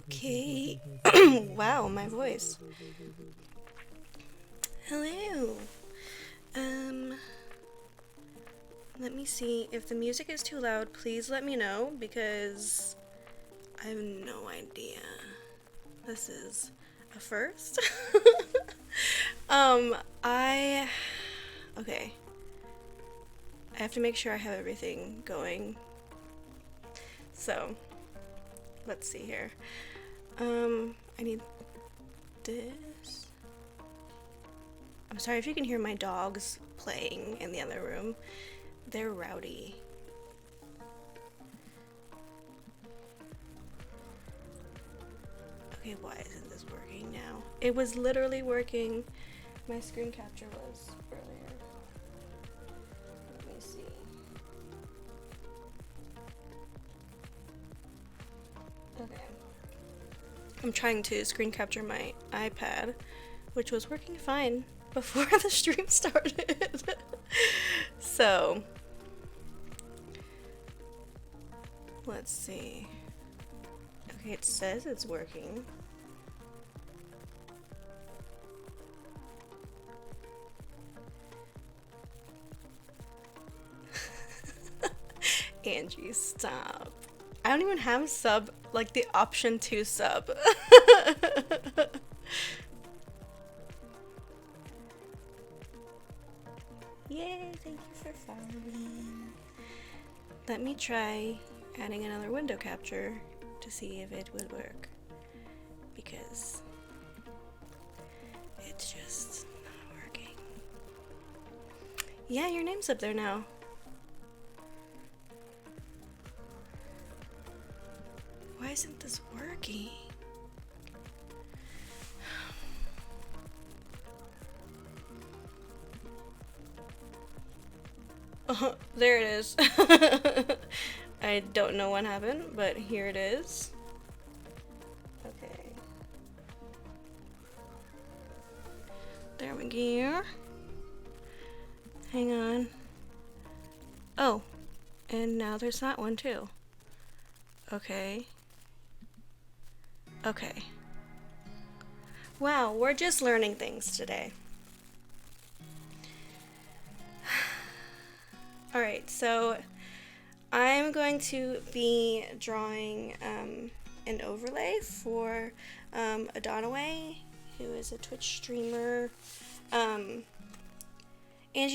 Okay. Wow, my voice. Hello. Um, Let me see. If the music is too loud, please let me know because I have no idea. This is a first. I. Okay. I have to make sure I have everything going. So, let's see here. I need this. I'm sorry if you can hear my dogs playing in the other room. They're rowdy. Okay, why isn't this working now? It was literally working. My screen capture was earlier. Let me see. Okay. I'm trying to screen capture my iPad, which was working fine before the stream started. So, let's see. Okay, it says it's working. Angie, stop. I don't even have sub, like the option to sub. Yay, thank you for following. Let me try adding another window capture to see if it would work. Because it's just not working. Yeah, your name's up there now. Why isn't this working? There it is. I don't know what happened, but here it is. Okay. There we go. Hang on. Oh, and now there's that one too. Okay. Okay. Wow, we're just learning things today. Alright, so I'm going to be drawing an overlay for Adonaway, who is a Twitch streamer. Angie,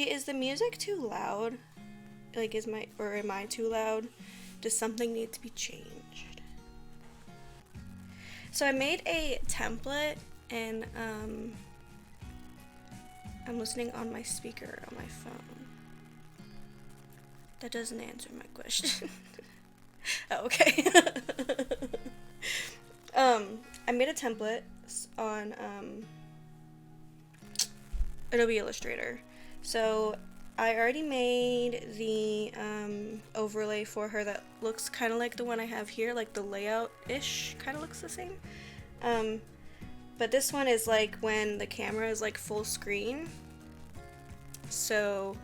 is the music too loud? Like, am I too loud? Does something need to be changed? So I made a template and I'm listening on my speaker on my phone. That doesn't answer my question. Oh, okay. I made a template on Adobe Illustrator. So I already made the overlay for her that looks kind of like the one I have here, like the layout-ish kind of looks the same. But this one is like when the camera is like full screen. So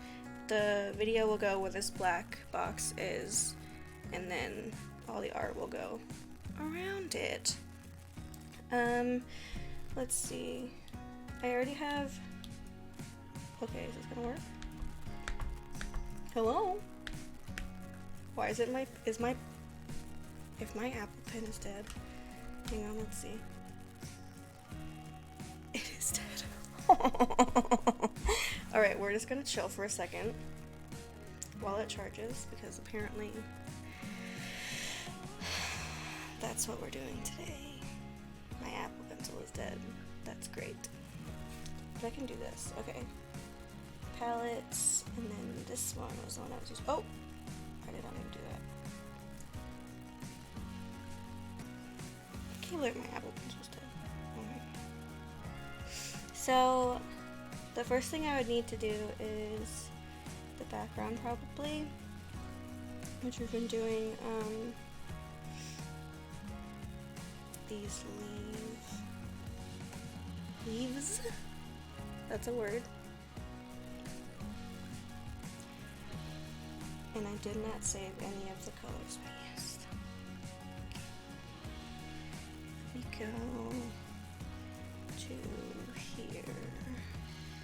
the video will go where this black box is, and then all the art will go around it. Let's see. I already have. Okay, is this gonna work? Hello? Why is it if my Apple Pen is dead? Hang on, let's see. It is dead. Alright, we're just gonna chill for a second while it charges, because apparently that's what we're doing today. My Apple Pencil is dead. That's great. But I can do this. Okay. Palettes, and then this one was the one I was using. Oh! I did not mean to do that. I can't believe my Apple Pencil's dead. Okay. So, the first thing I would need to do is the background, probably, which we've been doing these leaves. That's a word. And I did not save any of the colors we used. Let me go to here.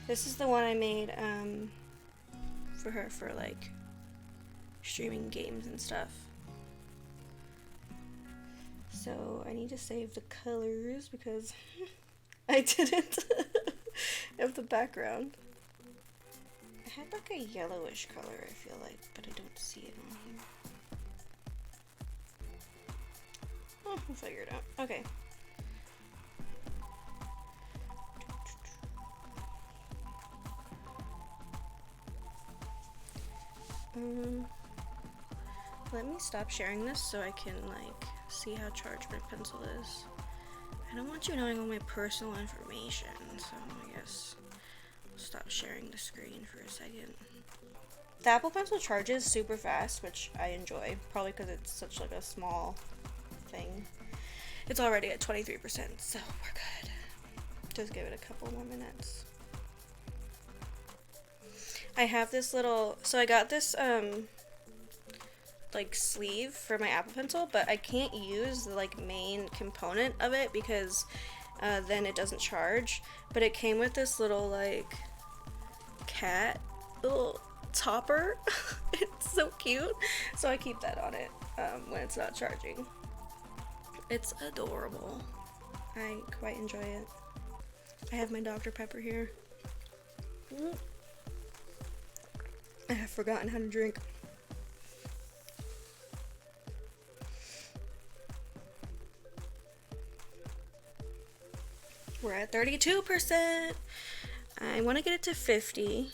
This is the one I made for her for like streaming games and stuff. So I need to save the colors because I didn't have the background. I had like a yellowish color, I feel like, but I don't see it on here. Oh, we'll figure it out. Okay. Let me stop sharing this so I can like see how charged my pencil is. I don't want you knowing all my personal information, so I guess I'll stop sharing the screen for a second. The Apple Pencil charges super fast, which I enjoy, probably because it's such like a small thing. It's already at 23%, so we're good. Just give it a couple more minutes. I have this little, so I got this like sleeve for my Apple Pencil, but I can't use the like main component of it because then it doesn't charge. But it came with this little like cat little topper. It's so cute, so I keep that on it when it's not charging. It's adorable. I quite enjoy it. I have my Dr. Pepper here. I have forgotten how to drink. We're at 32%. I want to get it to 50.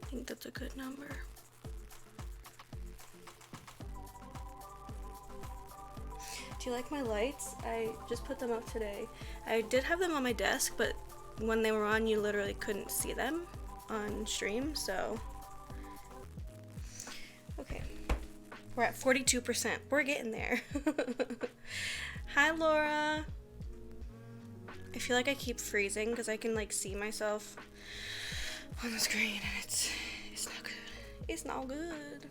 I think that's a good number. Do you like my lights? I just put them up today. I did have them on my desk, but when they were on, you literally couldn't see them on stream, so. Okay. We're at 42%. We're getting there. Hi, Laura. I feel like I keep freezing because I can like see myself on the screen and it's not good. It's not good.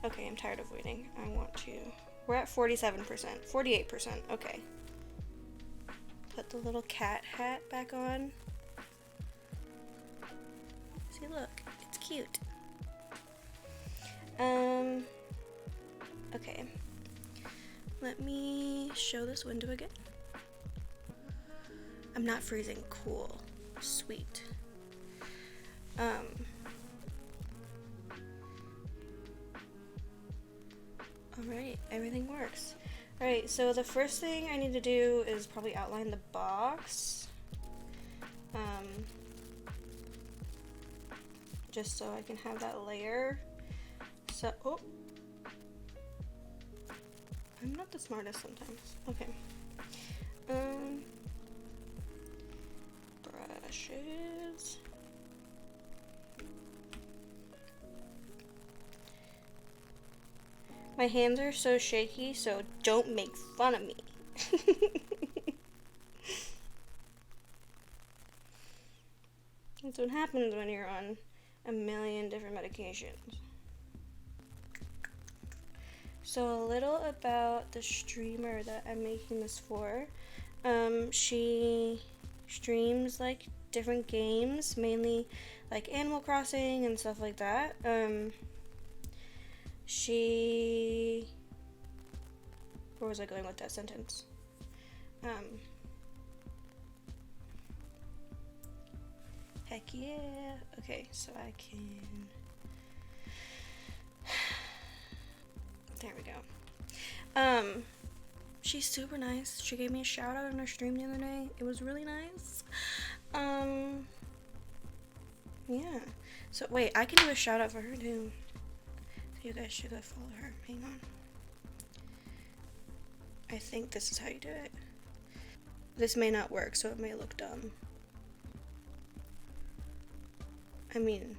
Okay, I'm tired of waiting. I want to. We're at 47%, 48%. Okay. Put the little cat hat back on. See, look, it's cute. Okay. Let me show this window again. I'm not freezing. Cool. Sweet. Alright, everything works. Alright, so the first thing I need to do is probably outline the box. Just so I can have that layer. So, oh. I'm not the smartest sometimes. Okay. Brushes. My hands are so shaky, so don't make fun of me. That's what happens when you're on a million different medications. So a little about the streamer that I'm making this for. She streams like different games, mainly like Animal Crossing and stuff like that. Where was I going with that sentence? Heck yeah. Okay, so I can. There we go. She's super nice. She gave me a shout out on her stream the other day. It was really nice. Yeah. So wait, I can do a shout out for her too. So you guys should go follow her. Hang on. I think this is how you do it. This may not work, so it may look dumb. I mean,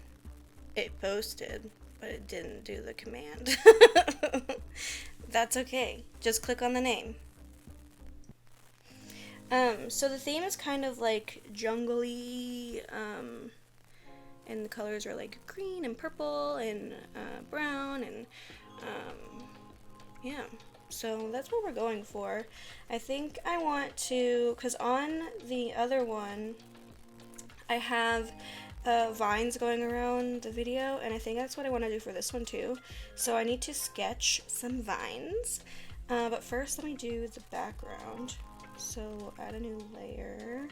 it posted. but it didn't do the command. That's okay. Just click on the name. So the theme is kind of like jungly, and the colors are like green and purple and brown and yeah. So that's what we're going for. I think I want to, because on the other one, I have vines going around the video, and I think that's what I want to do for this one too. So I need to sketch some vines, but first let me do the background. So add a new layer,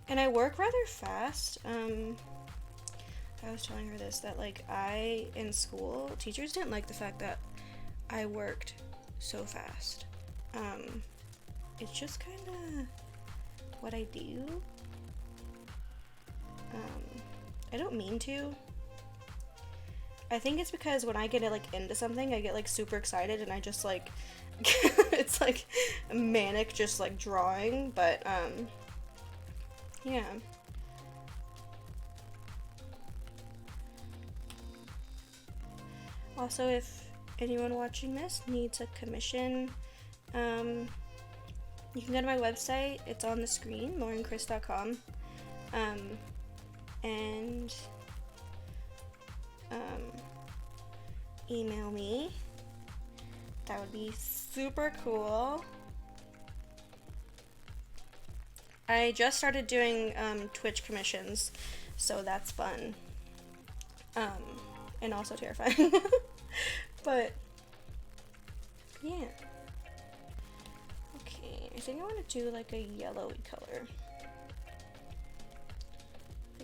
and I work rather fast. I was telling her this, that like in school, teachers didn't like the fact that I worked so fast. It's just kind of what I do. I don't mean to. I think it's because when I get like into something, I get like super excited and I just like it's like manic, just like drawing. But yeah. Also, if anyone watching this needs a commission, you can go to my website. It's on the screen, laurenchris.com, and email me. That would be super cool. I just started doing Twitch commissions, so that's fun. And also terrifying. But yeah. Okay, I think I want to do like a yellowy color.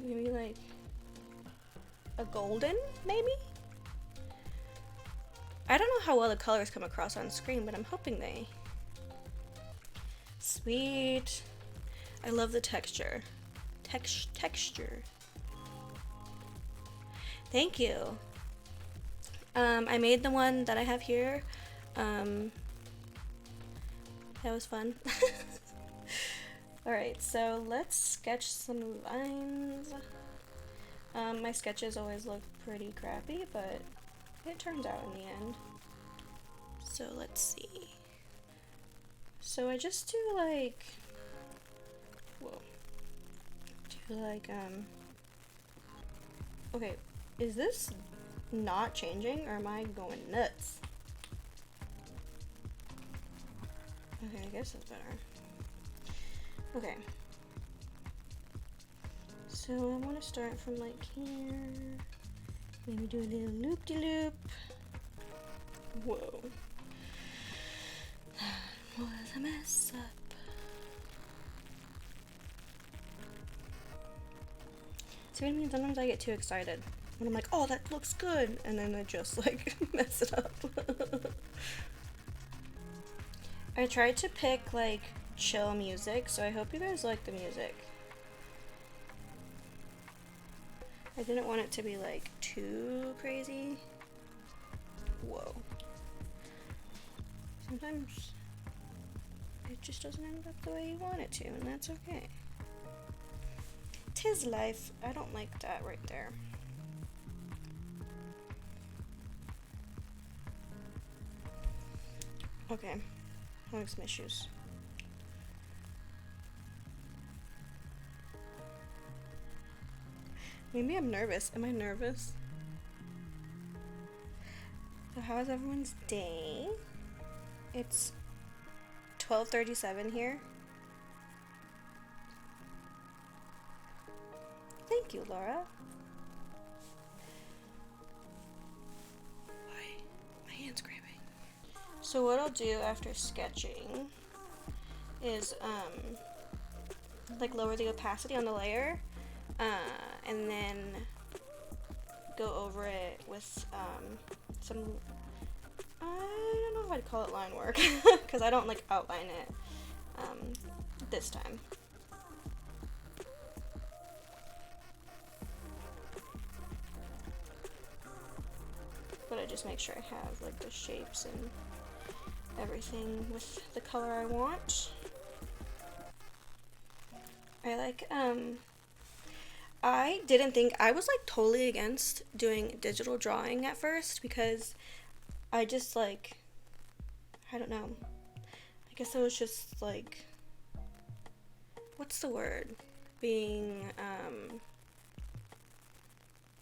Maybe like a golden, maybe? I don't know how well the colors come across on screen, but I'm hoping they... Sweet. I love the texture. Texture. Thank you. I made the one that I have here. That was fun. Alright, so let's sketch some lines. My sketches always look pretty crappy, but it turns out in the end. So let's see. So I just do like... Whoa. Do like, okay, is this not changing, or am I going nuts? Okay, I guess that's better. Okay. So I want to start from like here. Maybe do a little loop-de-loop. Whoa. That was a mess up. See what I mean? Sometimes I get too excited. When I'm like, oh, that looks good, and then I just like mess it up. I tried to pick like chill music, so I hope you guys like the music. I didn't want it to be like too crazy. Whoa. Sometimes it just doesn't end up the way you want it to, and that's okay. 'Tis life. I don't like that right there. Okay, I'm having some issues. Maybe I'm nervous. Am I nervous? So how is everyone's day? It's 12:37 here. Thank you, Laura. Why? My hand's cramping. So what I'll do after sketching is like lower the opacity on the layer, and then go over it with some, I don't know if I'd call it line work because I don't like outline it this time. But I just make sure I have like the shapes and everything with the color I want. I like I didn't think, I was like totally against doing digital drawing at first because I just like, I don't know. I guess it was just like, what's the word? Being,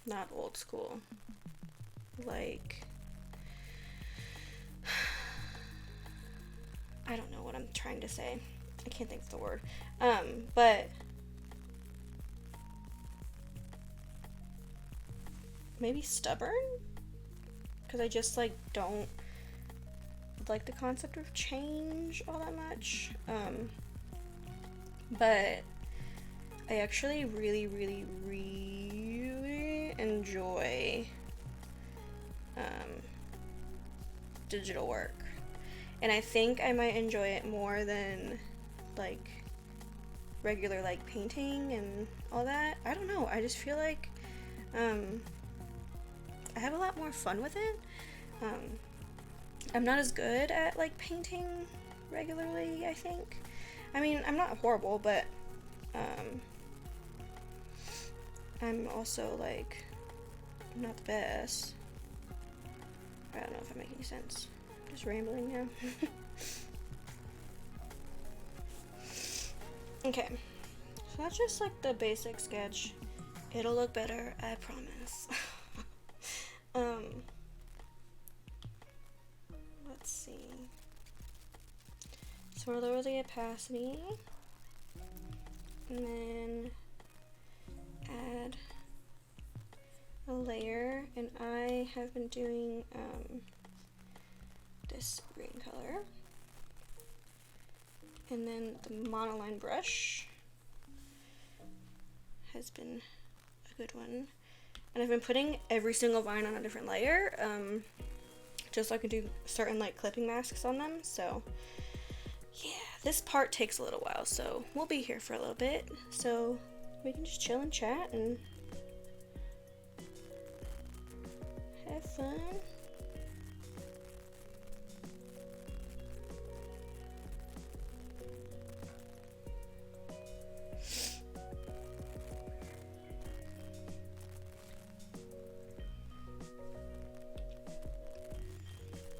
not old school. Like, I don't know what I'm trying to say. I can't think of the word. But maybe stubborn? Because I just like don't like the concept of change all that much. But I actually really, really, really enjoy digital work. And I think I might enjoy it more than like regular like painting and all that. I don't know. I just feel like I have a lot more fun with it. I'm not as good at like painting regularly, I think. I mean, I'm not horrible, but I'm also like not the best. I don't know if I'm making sense. I'm just rambling now. Okay, so that's just like the basic sketch. It'll look better, I promise. Let's see. So we'll lower the opacity, and then add a layer, and I have been doing this green color, and then the monoline brush has been a good one, and I've been putting every single vine on a different layer, just so I can do certain like clipping masks on them. So yeah, this part takes a little while, so we'll be here for a little bit, so we can just chill and chat and have fun.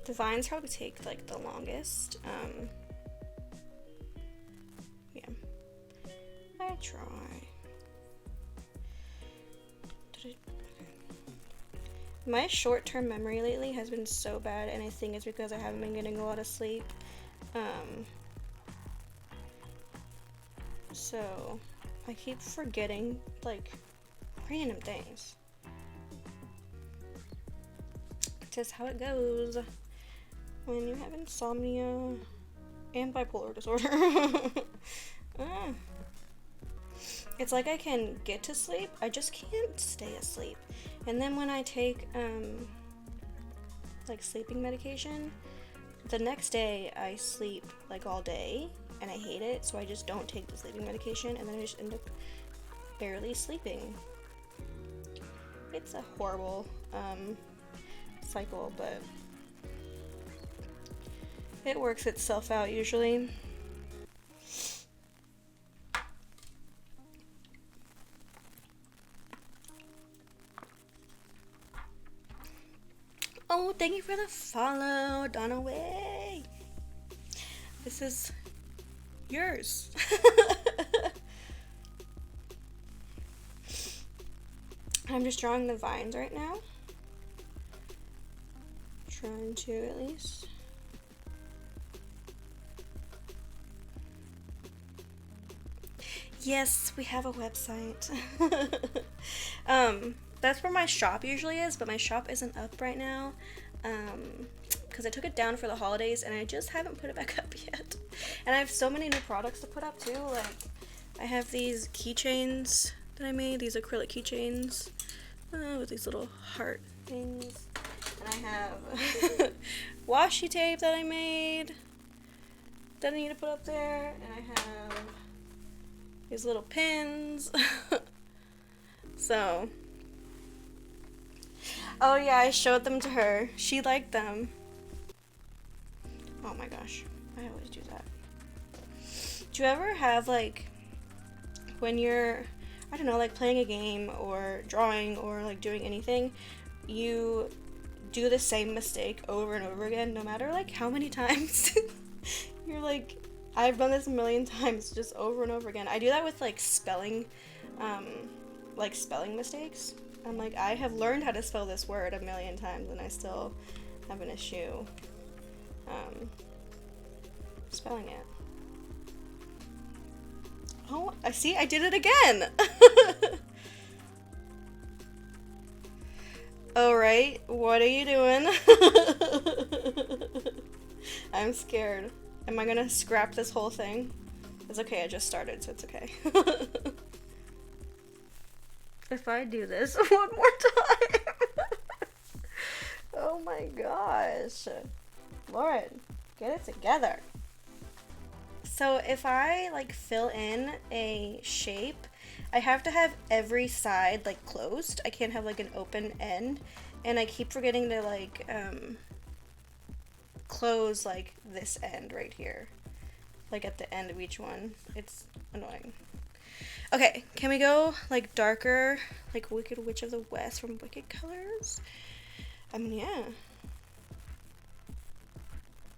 The vines probably take like the longest. Yeah, I try. My short-term memory lately has been so bad, and I think it's because I haven't been getting a lot of sleep. So I keep forgetting like random things. Just how it goes when you have insomnia and bipolar disorder. It's like I can get to sleep, I just can't stay asleep. And then when I take like sleeping medication, the next day I sleep like all day, and I hate it, so I just don't take the sleeping medication, and then I just end up barely sleeping. It's a horrible cycle, but it works itself out usually. Oh, thank you for the follow, Donna Way. This is yours. I'm just drawing the vines right now. Trying to, at least. Yes, we have a website. That's where my shop usually is, but my shop isn't up right now. Because I took it down for the holidays, and I just haven't put it back up yet. And I have so many new products to put up too. Like, I have these keychains that I made, these acrylic keychains with these little heart things. And I have washi tape that I made that I need to put up there. And I have these little pins. So, oh yeah, I showed them to her. She liked them. Oh my gosh, I always do that. Do you ever have like, when you're, I don't know, like playing a game or drawing or like doing anything, you do the same mistake over and over again, no matter like how many times. You're like, I've done this a million times, just over and over again. I do that with um, like spelling mistakes. I'm like, I have learned how to spell this word a million times, and I still have an issue spelling it. Oh, I see, I did it again. Alright, what are you doing? I'm scared. Am I gonna scrap this whole thing? It's okay, I just started, so it's okay. If I do this one more time. Oh my gosh. Lauren, get it together. So if I like fill in a shape, I have to have every side like closed. I can't have like an open end, and I keep forgetting to like close like this end right here, like at the end of each one. It's annoying. Okay, can we go like darker, like Wicked Witch of the West from Wicked Colors? I mean, yeah.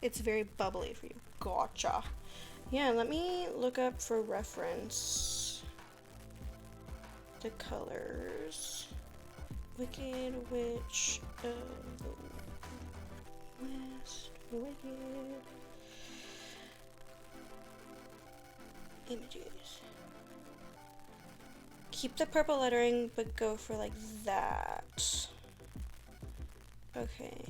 It's very bubbly for you. Gotcha. Yeah, let me look up for reference the colors. Wicked Witch of the West. Wicked images. Keep the purple lettering, but go for like that. Okay.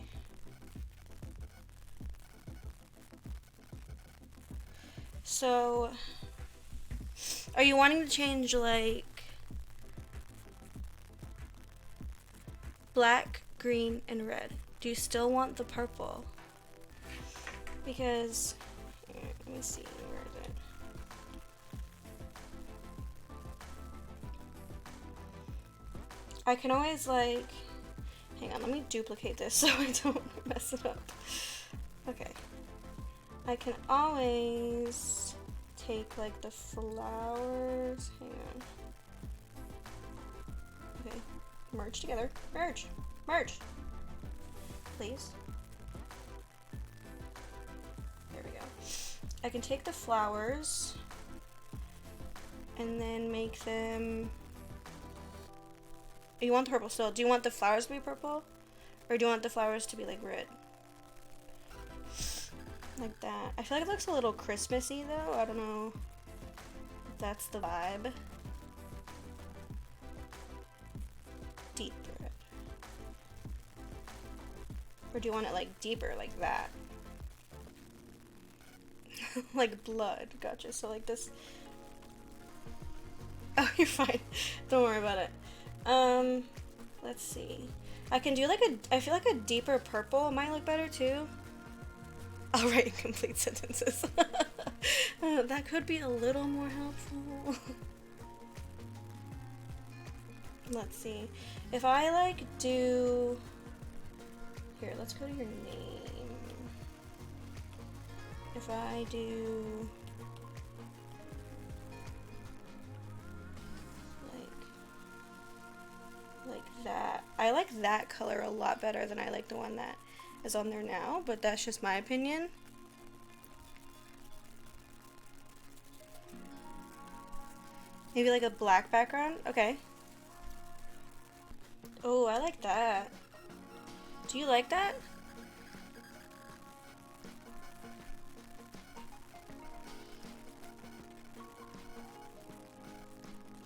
So, are you wanting to change like black, green, and red? Do you still want the purple? Because, here, let me see, where is it? I can always like, hang on, let me duplicate this so I don't mess it up. Okay. I can always take like the flowers, hang on. Okay, merge together, merge, please. There we go. I can take the flowers and then make them, you want the purple still, do you want the flowers to be purple? Or do you want the flowers to be like red? Like that. I feel like it looks a little Christmassy though. I don't know if that's the vibe. Deep red. Or do you want it like deeper, like that? Like blood. Gotcha. So like this. Oh, you're fine. Don't worry about it. Let's see. I can do like I feel like a deeper purple might look better too. I'll write in complete sentences. That could be a little more helpful. Let's see. If I like do... Here, let's go to your name. If I do... Like that. I like that color a lot better than I like the one that is on there now, but that's just my opinion. Maybe like a black background? Okay. Oh, I like that. Do you like that?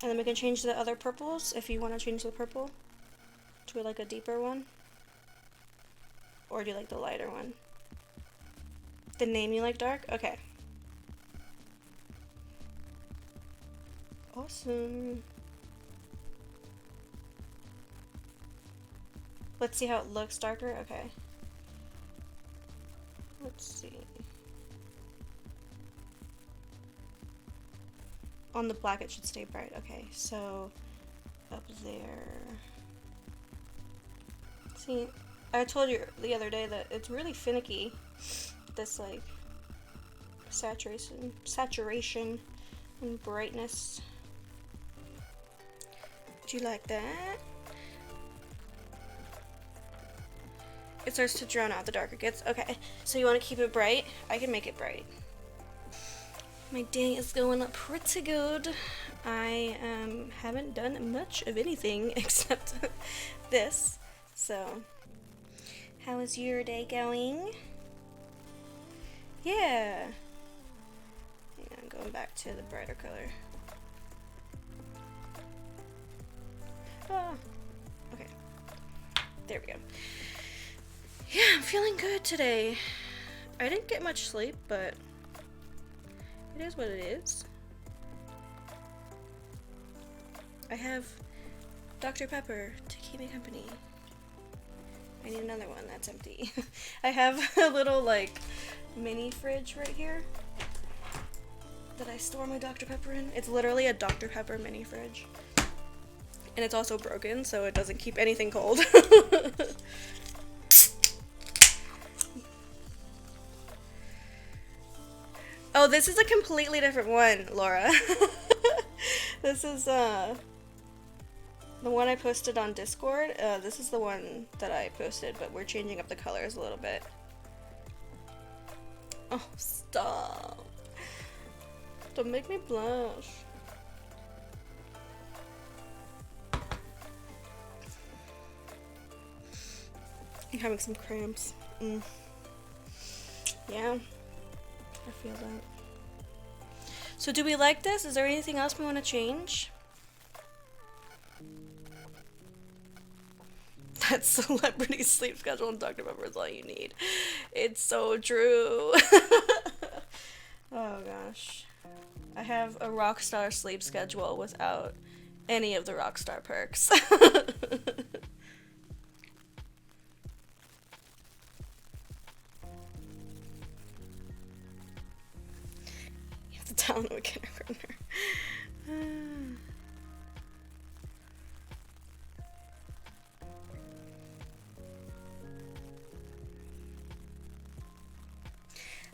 And then we can change the other purples if you want to change the purple to like a deeper one. Or do you like the lighter one? The name you like dark? Okay. Awesome. Let's see how it looks darker. Okay. Let's see. On the black it should stay bright. Okay, so up there. See, I told you the other day that it's really finicky, this like saturation and brightness. Do you like that? It starts to drown out the darker it gets. Okay, so you want to keep it bright? I can make it bright. My day is going up pretty good. I haven't done much of anything except this. So, how is your day going? Yeah. Yeah, I'm going back to the brighter color. Oh, okay. There we go. Yeah, I'm feeling good today. I didn't get much sleep, but it is what it is. I have Dr. Pepper to keep me company. I need another one that's empty. I have a little like mini fridge right here that I store my Dr. Pepper in. It's literally a Dr. Pepper mini fridge. And it's also broken, so it doesn't keep anything cold. Oh, this is a completely different one, Laura. This is the one I posted on Discord. This is the one that I posted, but we're changing up the colors a little bit. Oh, stop. Don't make me blush. I'm having some cramps. Yeah. I feel that. So do we like this? Is there anything else we want to change? That celebrity sleep schedule and Dr. Pepper is all you need. It's so true. Oh gosh. I have a rockstar sleep schedule without any of the rockstar perks. Down to a kindergartner.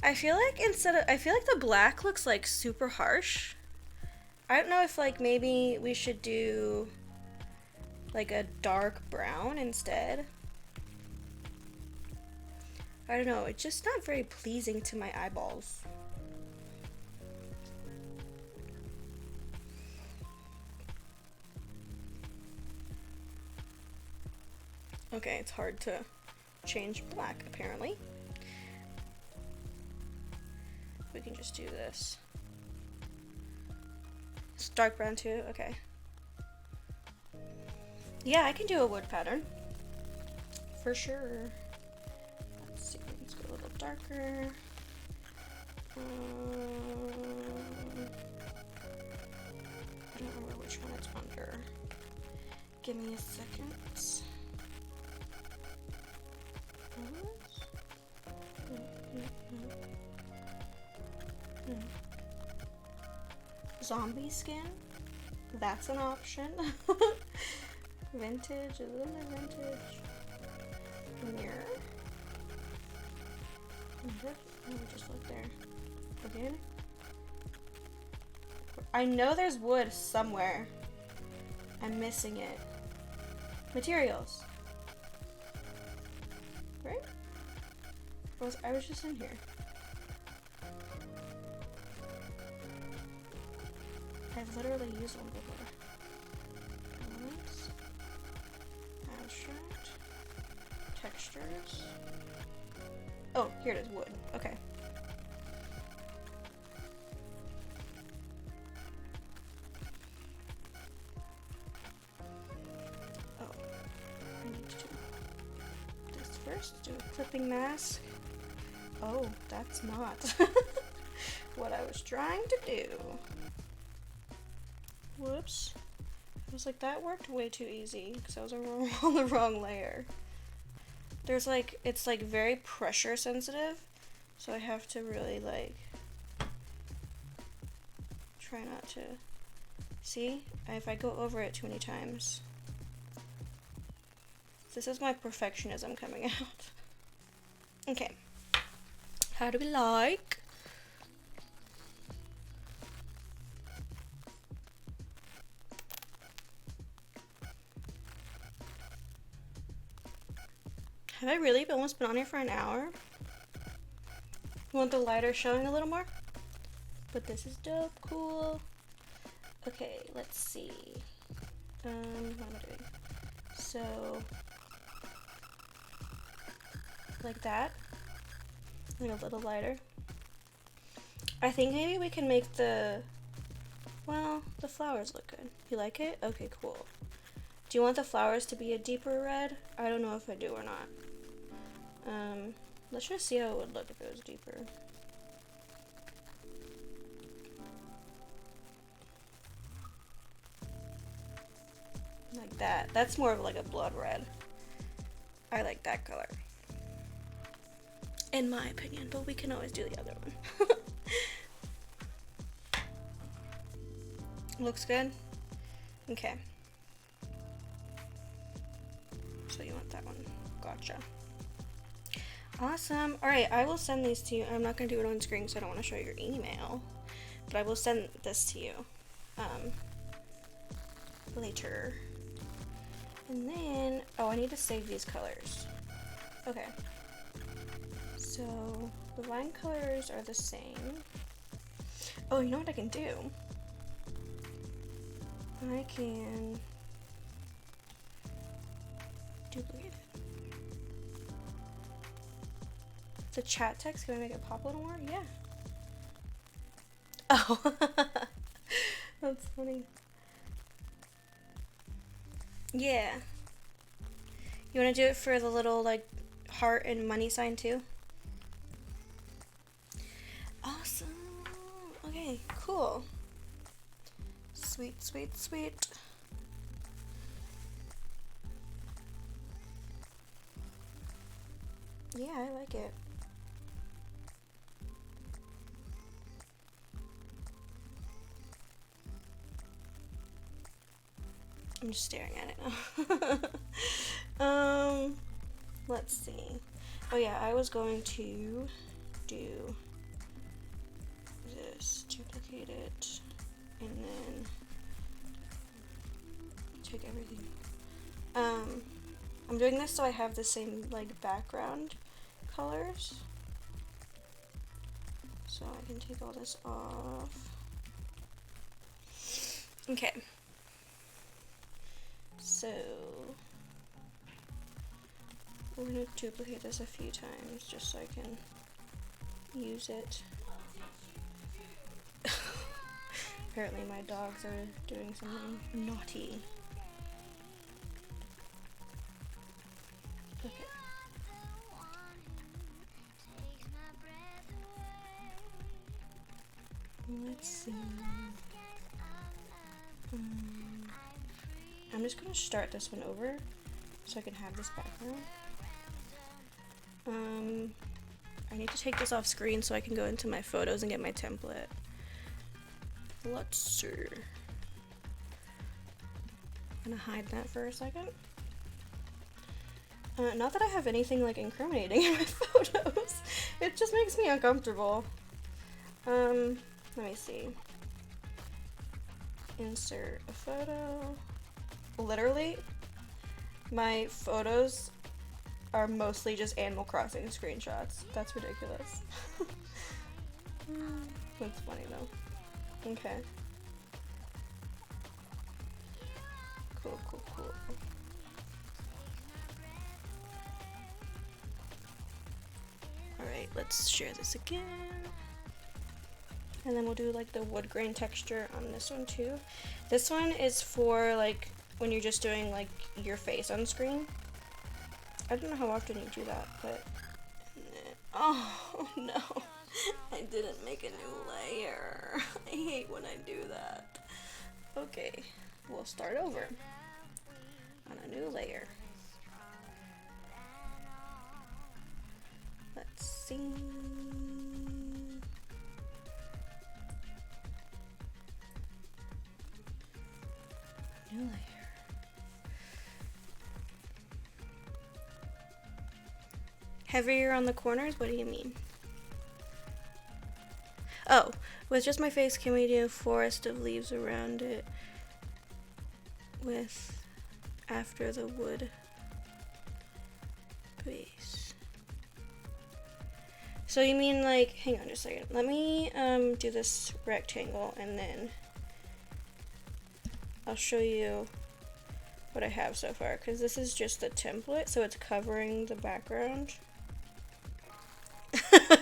I feel like the black looks like super harsh. I don't know if like maybe we should do like a dark brown instead. I don't know, it's just not very pleasing to my eyeballs. Okay, it's hard to change black, apparently. We can just do this. It's dark brown too, okay. Yeah, I can do a wood pattern. For sure. Let's see, let's go a little darker. I don't remember which one it's under. Give me a second. Zombie skin? That's an option. Vintage, a little bit vintage. Mirror. Let me just look there. Again? I know there's wood somewhere. I'm missing it. Materials. Right? I was just in here. I've literally used one before. Elements. Abstract. Textures. Oh, here it is, wood. Okay. Oh, I need to do this first. Do a clipping mask. Oh, that's not what I was trying to do. Whoops. I was like, that worked way too easy because I was on the wrong layer. There's like, it's like very pressure sensitive, so I have to really like try not to. See? If I go over it too many times. This is my perfectionism coming out. Okay. How do we like? Have I really almost been on here for an hour? You want the lighter showing a little more? But this is dope, cool. Okay, let's see. What am I doing? So, like that. Like a little lighter. I think maybe we can make the, well, the flowers look good. You like it? Okay, cool. Do you want the flowers to be a deeper red? I don't know if I do or not. Let's just see how it would look if it was deeper. Like that. That's more of like a blood red. I like that color. In my opinion, but we can always do the other one. Looks good? Okay. So you want that one. Gotcha. Awesome. Alright, I will send these to you. I'm not going to do it on screen because I don't want to show your email. But I will send this to you later. And then, oh, I need to save these colors. Okay. So, the line colors are the same. Oh, you know what I can do? I can duplicate it. The chat text, can I make it pop a little more? Yeah. Oh, that's funny. Yeah. You want to do it for the little, like, heart and money sign, too? Awesome. Okay, cool. Sweet, sweet, sweet. Yeah, I like it. I'm just staring at it now. Let's see. Oh yeah, I was going to do this, duplicate it, and then take everything. I'm doing this so I have the same like background colors. So I can take all this off. Okay. So we're gonna duplicate this a few times just so I can use it. Apparently my dogs are doing something naughty. Okay. Let's see. I'm just gonna start this one over so I can have this background. I need to take this off screen so I can go into my photos and get my template. Let's see. I'm gonna hide that for a second. Not that I have anything like incriminating in my photos. It just makes me uncomfortable. Let me see. Insert a photo. Literally, my photos are mostly just Animal Crossing screenshots. That's ridiculous. That's funny though. Okay. Cool, cool, cool. Alright, let's share this again. And then we'll do like the wood grain texture on this one too. This one is for like when you're just doing like your face on screen. I don't know how often you do that, but oh no, I didn't make a new layer. I hate when I do that. Okay, we'll start over on a new layer. Let's see. New layer. Heavier on the corners? What do you mean? Oh, with just my face, can we do a forest of leaves around it with after the wood base. So you mean like, hang on just a second. Let me do this rectangle and then I'll show you what I have so far, because this is just the template, so it's covering the background.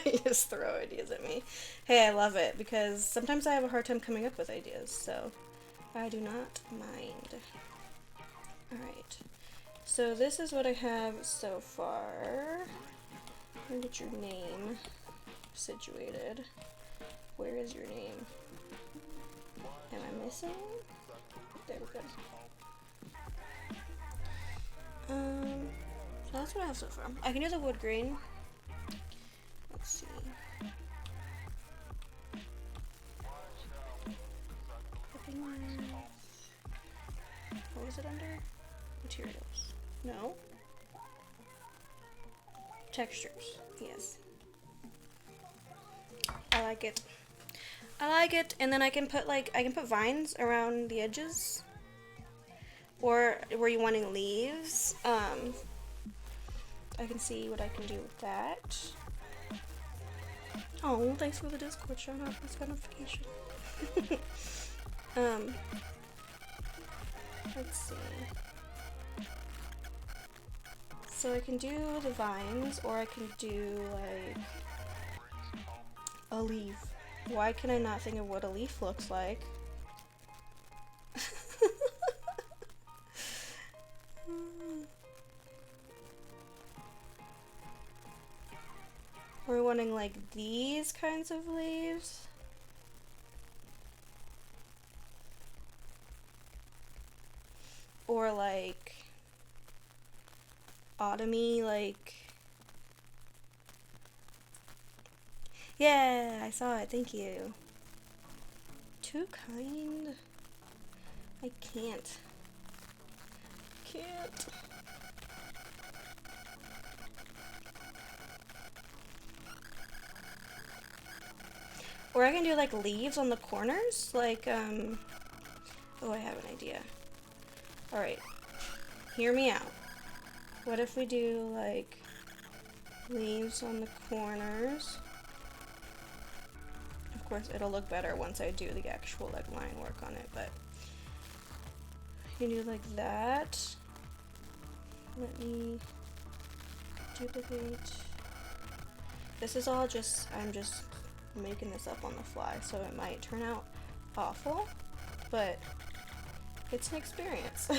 You just throw ideas at me. Hey, I love it, because sometimes I have a hard time coming up with ideas, so I do not mind. Alright, so this is what I have so far. Let me get your name situated. Where is your name? Am I missing? There we go. So that's what I have so far. I can do the wood grain. Let's see. What was it under? Materials. No. Textures. Yes. I like it. I like it. And then I can put vines around the edges. Or were you wanting leaves? I can see what I can do with that. Oh, thanks for the Discord shout out. That's notification. Let's see. So I can do the vines, or I can do like a leaf. Why can I not think of what a leaf looks like? We're wanting like these kinds of leaves. Or like autumny, like, yeah, I saw it, thank you. Too kind. I can't. Or I can do like leaves on the corners, like, oh, I have an idea. Alright, hear me out. What if we do like leaves on the corners? Of course, it'll look better once I do the actual like line work on it, but you can do like that. Let me duplicate. This is all just, I'm just making this up on the fly, so it might turn out awful, but it's an experience.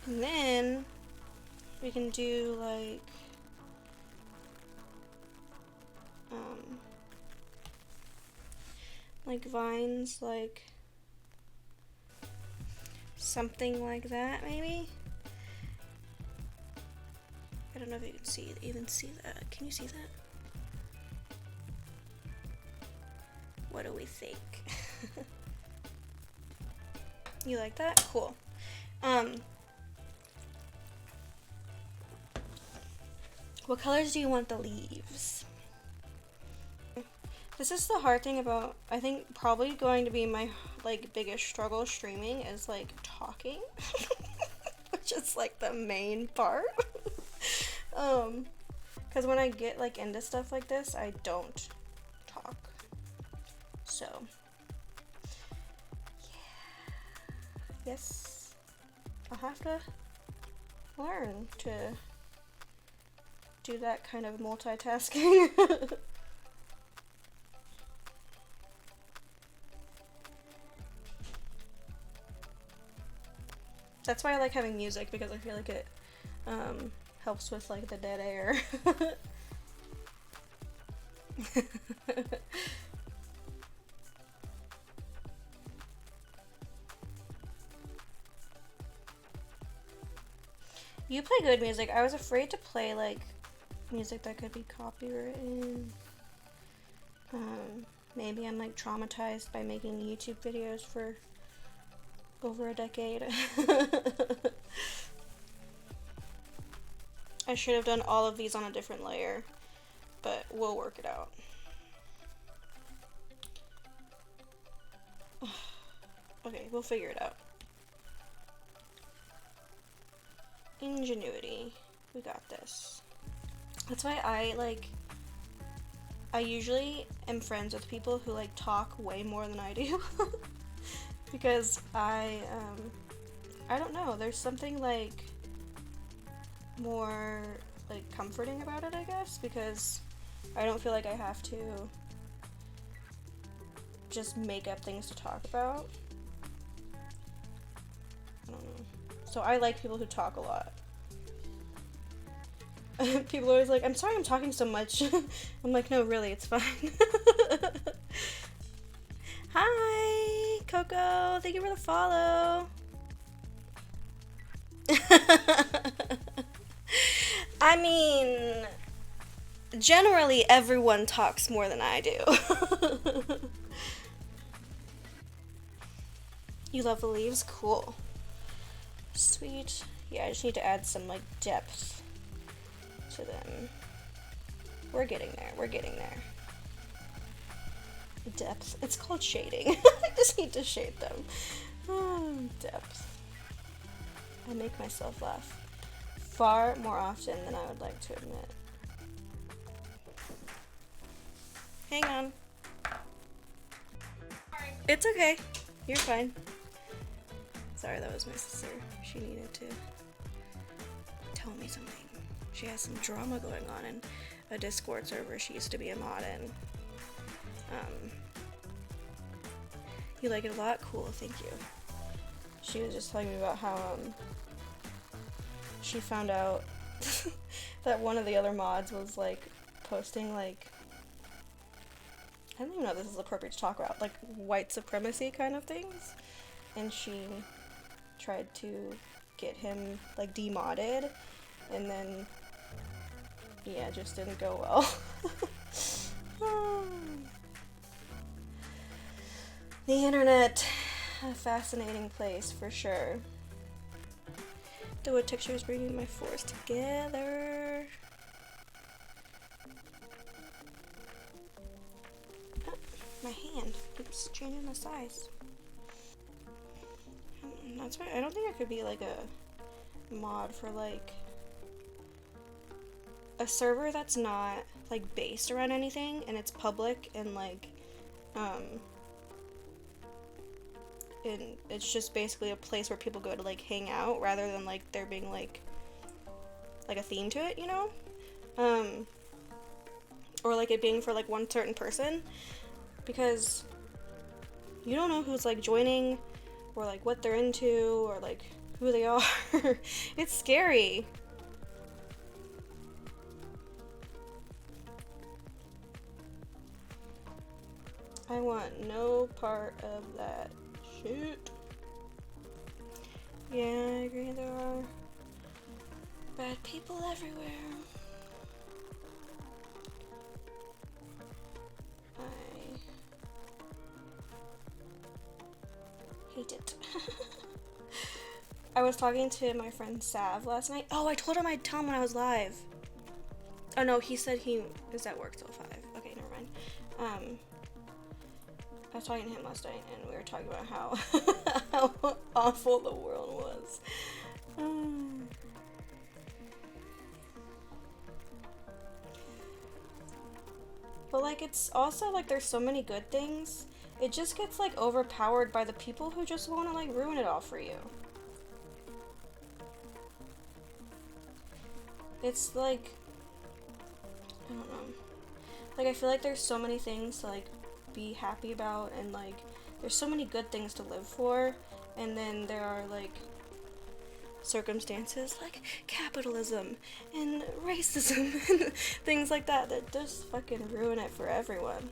And then we can do like vines, like something like that, maybe. I don't know if you can even see that. Can you see that? What do we think? You like that? Cool. What colors do you want the leaves? This is the hard thing about, I think probably going to be my like biggest struggle streaming is like talking, which is like the main part. Because when I get like into stuff like this, I don't talk. So, yeah. Yes, I'll have to learn to do that kind of multitasking. That's why I like having music, because I feel like it helps with like the dead air. You play good music. I was afraid to play like music that could be copywritten. Maybe I'm like traumatized by making YouTube videos for over a decade. I should have done all of these on a different layer, but we'll work it out. Okay, we'll figure it out. Ingenuity. We got this. That's why I usually am friends with people who like talk way more than I do. Because I don't know, there's something like more like comforting about it, I guess, because I don't feel like I have to just make up things to talk about. I don't know. So I like people who talk a lot. People are always like, I'm sorry I'm talking so much. I'm like, no, really, it's fine. Hi, Coco. Thank you for the follow. I mean, generally everyone talks more than I do. You love the leaves? Cool. Sweet. Yeah, I just need to add some like depth to them. We're getting there. We're getting there. Depth. It's called shading. I just need to shade them. Oh, depth. I make myself laugh far more often than I would like to admit. Hang on. It's okay. You're fine. Sorry, that was my sister. She needed to tell me something. She has some drama going on in a Discord server she used to be a mod in. You like it a lot? Cool, thank you. She was just telling me about how she found out that one of the other mods was like posting like, I don't even know if this is appropriate to talk about, like white supremacy kind of things, and she tried to get him like demodded, and then yeah, it just didn't go well. The internet, a fascinating place for sure. The wood texture is bringing my fours together. Oh, my hand keeps changing the size. That's why I don't think I could be like a mod for like a server that's not like based around anything and it's public and like and it's just basically a place where people go to like hang out rather than like there being like a theme to it, you know? Or like it being for like one certain person, because you don't know who's like joining or like what they're into or like who they are. It's scary. I want no part of that shit. Yeah, I agree, there are bad people everywhere. I hate it. I was talking to my friend Sav last night. Oh, I told him I'd tell him when I was live. Oh no, he said he is at work till 5. Okay, never mind. I was talking to him last night and we were talking about how how awful the world was. But like it's also like there's so many good things. It just gets like overpowered by the people who just want to like ruin it all for you. It's like, I don't know. Like I feel like there's so many things to like be happy about and like there's so many good things to live for, and then there are like circumstances like capitalism and racism and things like that that just fucking ruin it for everyone.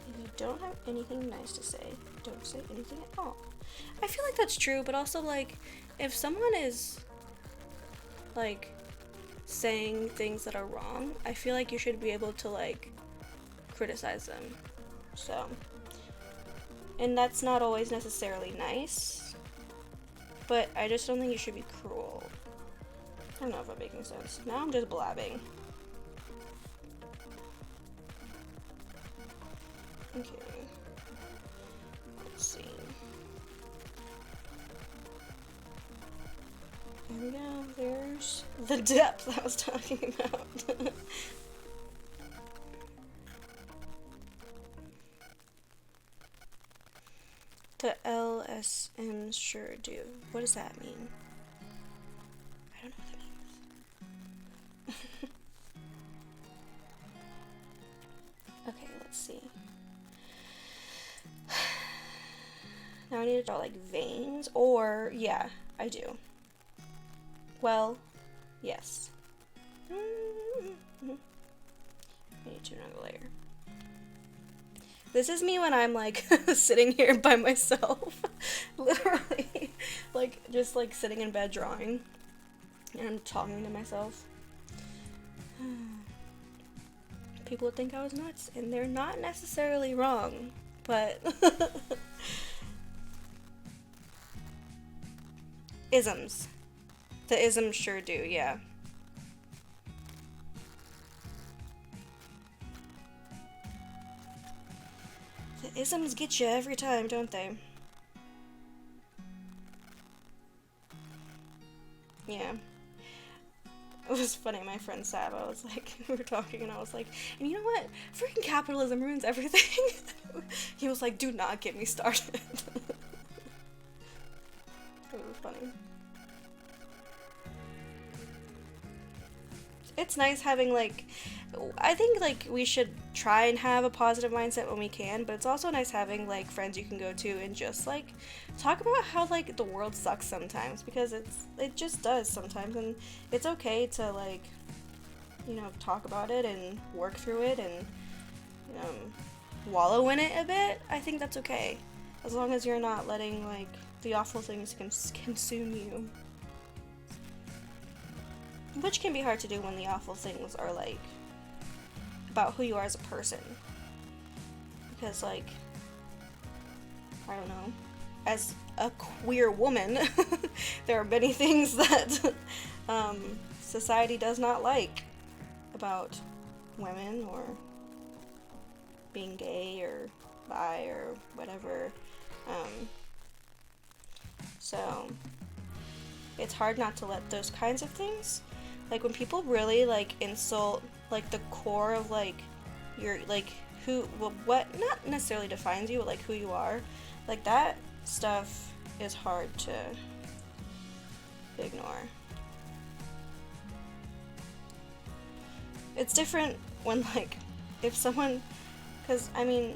If you don't have anything nice to say, don't say anything at all. I feel like that's true, but also like if someone is like saying things that are wrong, I feel like you should be able to like criticize them. So, and that's not always necessarily nice, but I just don't think you should be cruel. I don't know if I'm making sense. Now I'm just blabbing. Okay. Let's see. There we go. There's the depth I was talking about. The LSMs sure do. What does that mean? I don't know what that means. Okay, let's see. Now I need to draw like veins, or yeah, I do. Well, yes. I need to do another layer. This is me when I'm like sitting here by myself. Literally. Like just like sitting in bed drawing. And I'm talking to myself. People would think I was nuts, and they're not necessarily wrong, but isms. The isms sure do, yeah. The isms get you every time, don't they? Yeah. It was funny, my friend Sab, I was like, we were talking and I was like, and you know what? Freaking capitalism ruins everything. He was like, do not get me started. It was funny. It's nice having like, I think like we should try and have a positive mindset when we can, but it's also nice having like friends you can go to and just like talk about how like the world sucks sometimes, because it just does sometimes, and it's okay to like, you know, talk about it and work through it and wallow in it a bit. I think that's okay, as long as you're not letting like the awful things consume you. Which can be hard to do when the awful things are, like, about who you are as a person. Because, like, I don't know, as a queer woman, there are many things that society does not like about women, or being gay, or bi, or whatever. So, it's hard not to let those kinds of things, like when people really like insult like the core of like your like who, well, what not necessarily defines you, but like who you are, like that stuff is hard to ignore. It's different when like if someone, because I mean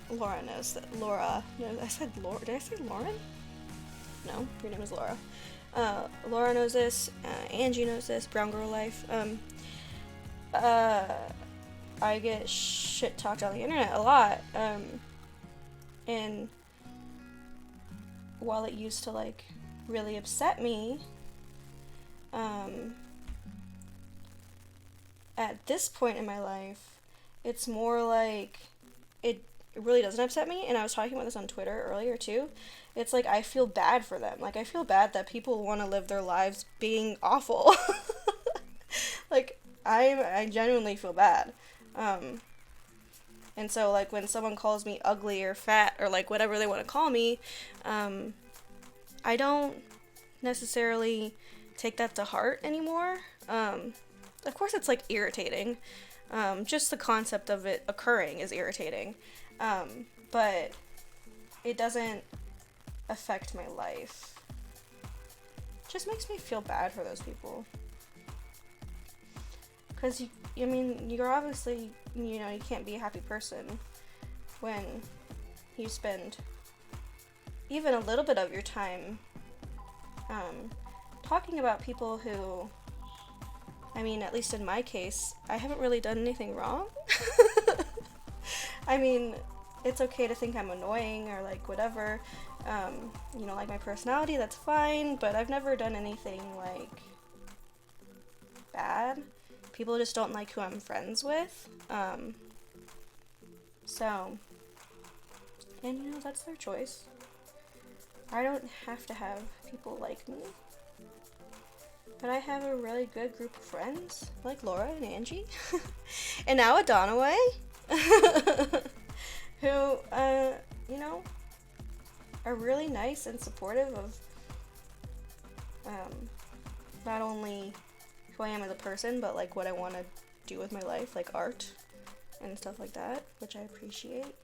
Laura knows that. Laura knows. I said Laura. Did I say Lauren? No, your name is Laura. Laura knows this, Angie knows this, Brown Girl Life. I get shit talked on the internet a lot, and while it used to, like, really upset me, at this point in my life, it's more like, it really doesn't upset me, and I was talking about this on Twitter earlier, too. It's like, I feel bad for them. Like, I feel bad that people want to live their lives being awful. Like, I genuinely feel bad. And so, like, when someone calls me ugly or fat or, like, whatever they want to call me, I don't necessarily take that to heart anymore. Of course, it's, like, irritating. Just the concept of it occurring is irritating. But it doesn't affect my life. It just makes me feel bad for those people. Because, I mean, you're obviously, you know, you can't be a happy person when you spend even a little bit of your time talking about people who, I mean, at least in my case, I haven't really done anything wrong. I mean, it's okay to think I'm annoying or, like, whatever. You know, like, my personality, that's fine, but I've never done anything, like, bad. People just don't like who I'm friends with. So, and, you know, that's their choice. I don't have to have people like me. But I have a really good group of friends, like Laura and Angie. And now Adonaway. who, you know, are really nice and supportive of not only who I am as a person, but like what I want to do with my life, like art and stuff like that, which I appreciate.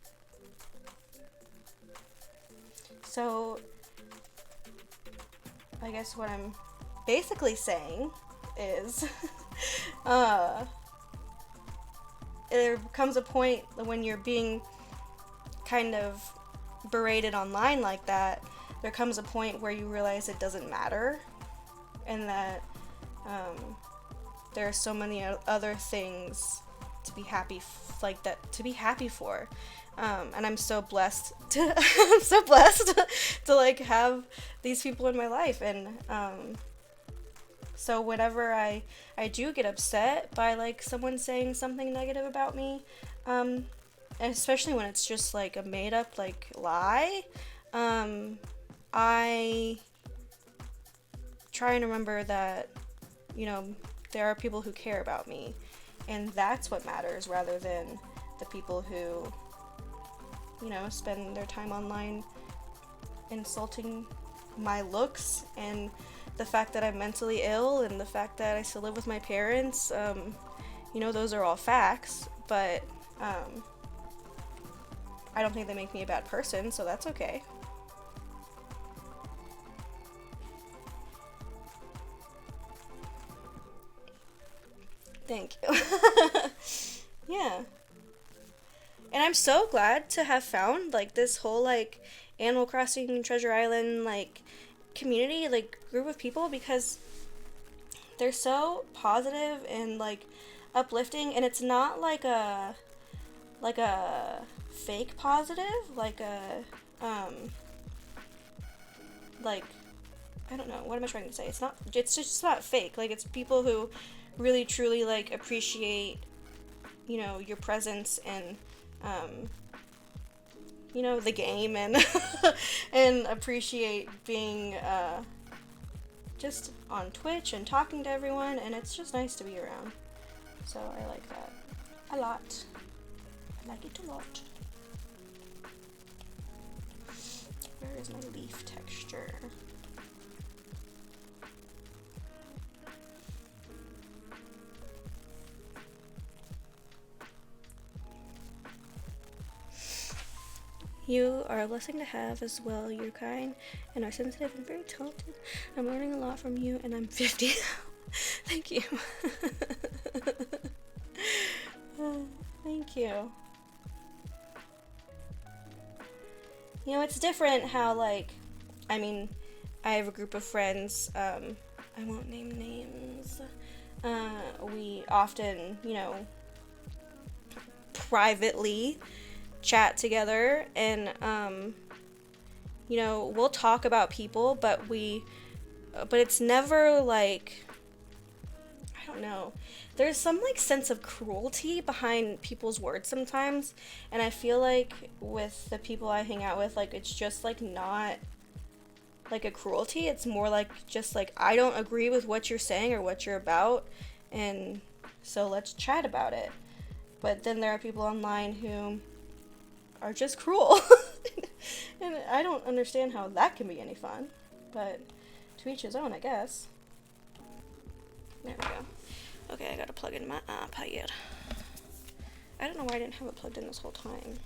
So I guess what I'm basically saying is there comes a point when you're being kind of berated online like that, there comes a point where you realize it doesn't matter, and that there are so many other things to be happy to be happy for, and I'm so blessed to to like have these people in my life. And so whenever I do get upset by like someone saying something negative about me, and especially when it's just like a made up like lie, I try and remember that, you know, there are people who care about me, and that's what matters, rather than the people who, you know, spend their time online insulting my looks and the fact that I'm mentally ill and the fact that I still live with my parents. You know, those are all facts, but I don't think they make me a bad person, so that's okay. Thank you. Yeah. And I'm so glad to have found like this whole like Animal Crossing Treasure Island like community, like group of people, because they're so positive and like uplifting, and it's not like a fake positive, like a like I don't know, what am I trying to say? It's just not fake. Like, it's people who really truly like appreciate, you know, your presence and you know, the game, and and appreciate being just on Twitch and talking to everyone, and it's just nice to be around. So I like that a lot. I like it a lot. Where is my leaf texture? You are a blessing to have as well. You're kind and are sensitive and very talented. I'm learning a lot from you, and I'm 50 now. Thank you. Thank you. You know, it's different how, like, I mean, I have a group of friends, I won't name names. We often, you know, privately chat together, and you know, we'll talk about people, but it's never like, I don't know, there's some like sense of cruelty behind people's words sometimes, and I feel like with the people I hang out with, like, it's just like not like a cruelty, it's more like just like, I don't agree with what you're saying or what you're about, and so let's chat about it. But then there are people online who are just cruel. And I don't understand how that can be any fun. But to each his own, I guess. There we go. Okay, I gotta plug in my iPad. I don't know why I didn't have it plugged in this whole time.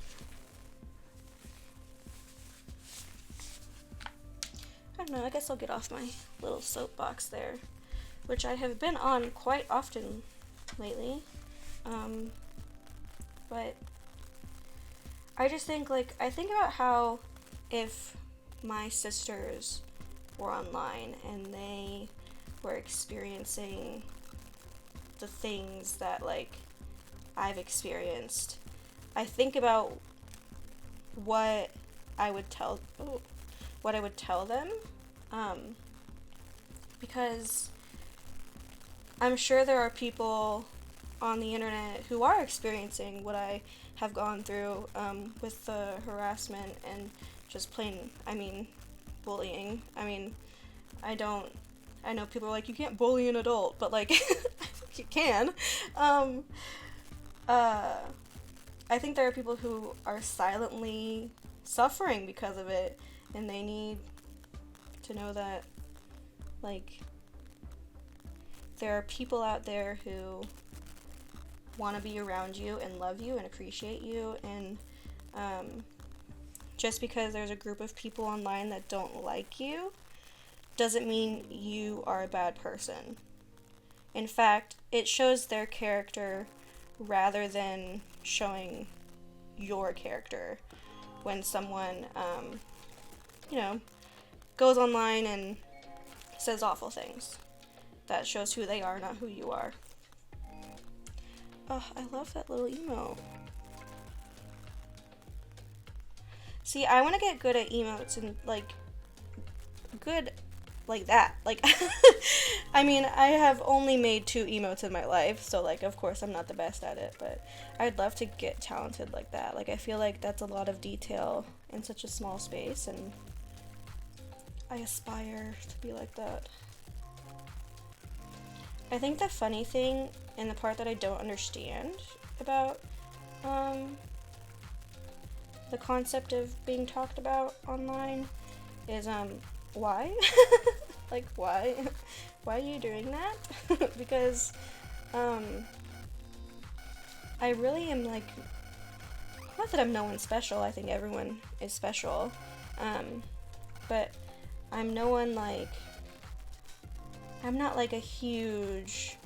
I don't know, I guess I'll get off my little soapbox there, which I have been on quite often lately. But I just think, like, I think about how if my sisters were online and they were experiencing the things that, like, I've experienced, I think about what I would tell them, because I'm sure there are people on the internet who are experiencing what I have gone through, with the harassment and just plain, bullying. I know people are like, you can't bully an adult, but like, you can. I think there are people who are silently suffering because of it, and they need to know that, like, there are people out there who want to be around you and love you and appreciate you, and just because there's a group of people online that don't like you doesn't mean you are a bad person. In fact, it shows their character rather than showing your character when someone, you know, goes online and says awful things. That shows who they are, not who you are. Oh, I love that little emo. See, I want to get good at emotes and, like, good like that. Like, I mean, I have only made 2 emotes in my life, so, like, of course I'm not the best at it, but I'd love to get talented like that. Like, I feel like that's a lot of detail in such a small space, and I aspire to be like that. I think the funny thing, and the part that I don't understand about the concept of being talked about online is why? Like, why? Why are you doing that? Because I really am, like, not that I'm no one special, I think everyone is special, but I'm no one, like, I'm not like a huge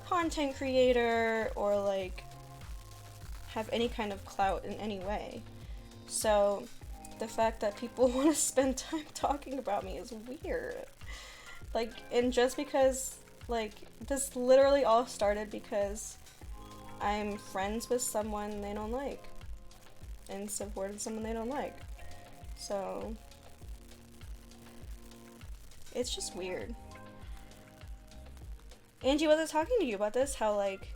content creator or like have any kind of clout in any way. So the fact that people want to spend time talking about me is weird. Like, and just because, like, this literally all started because I'm friends with someone they don't like and supported someone they don't like. So it's just weird. Angie, was I talking to you about this? How, like,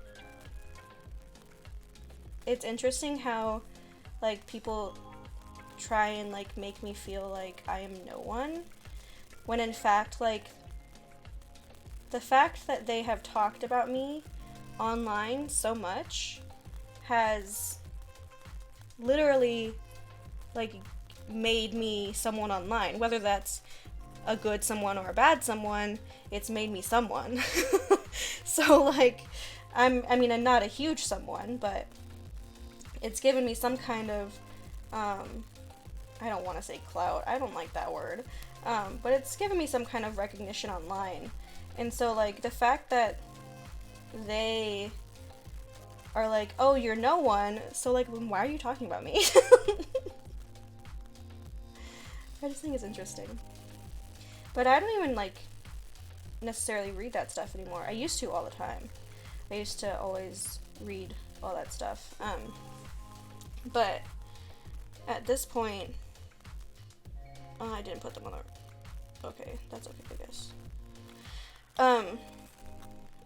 it's interesting how, like, people try and, like, make me feel like I am no one, when in fact, like, the fact that they have talked about me online so much has literally, like, made me someone online. Whether that's a good someone or a bad someone, it's made me someone. So, like, I'm not a huge someone, but it's given me some kind of, I don't want to say clout, I don't like that word, but it's given me some kind of recognition online. And so, like, the fact that they are like, oh, you're no one, so, like, why are you talking about me? I just think it's interesting. But I don't even, like, necessarily read that stuff anymore. I used to all the time. I used to always read all that stuff. But at this point, I didn't put them on the, okay, that's okay, I guess.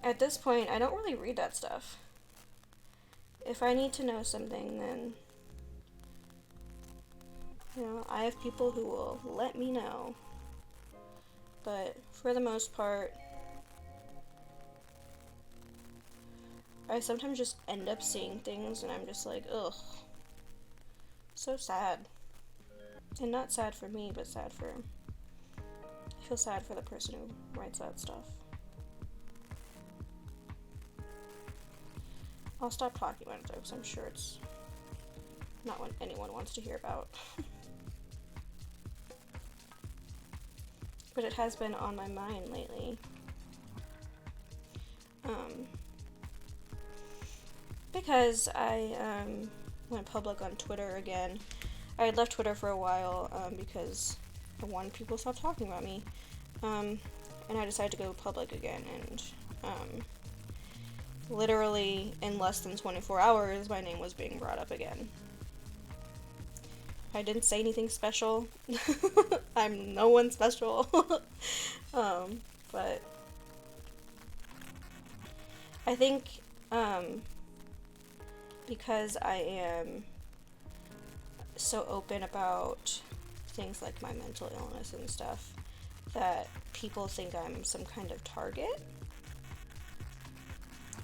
At this point, I don't really read that stuff. If I need to know something, then, you know, I have people who will let me know. But for the most part, I sometimes just end up seeing things and I'm just like, ugh, so sad. And not sad for me, but sad for, I feel sad for the person who writes that stuff. I'll stop talking about it though, because I'm sure it's not what anyone wants to hear about. But it has been on my mind lately. Because I went public on Twitter again. I had left Twitter for a while because I wanted people to stop talking about me. And I decided to go public again, and literally in less than 24 hours, my name was being brought up again. I didn't say anything special. I'm no one special. But I think because I am so open about things like my mental illness and stuff, that people think I'm some kind of target,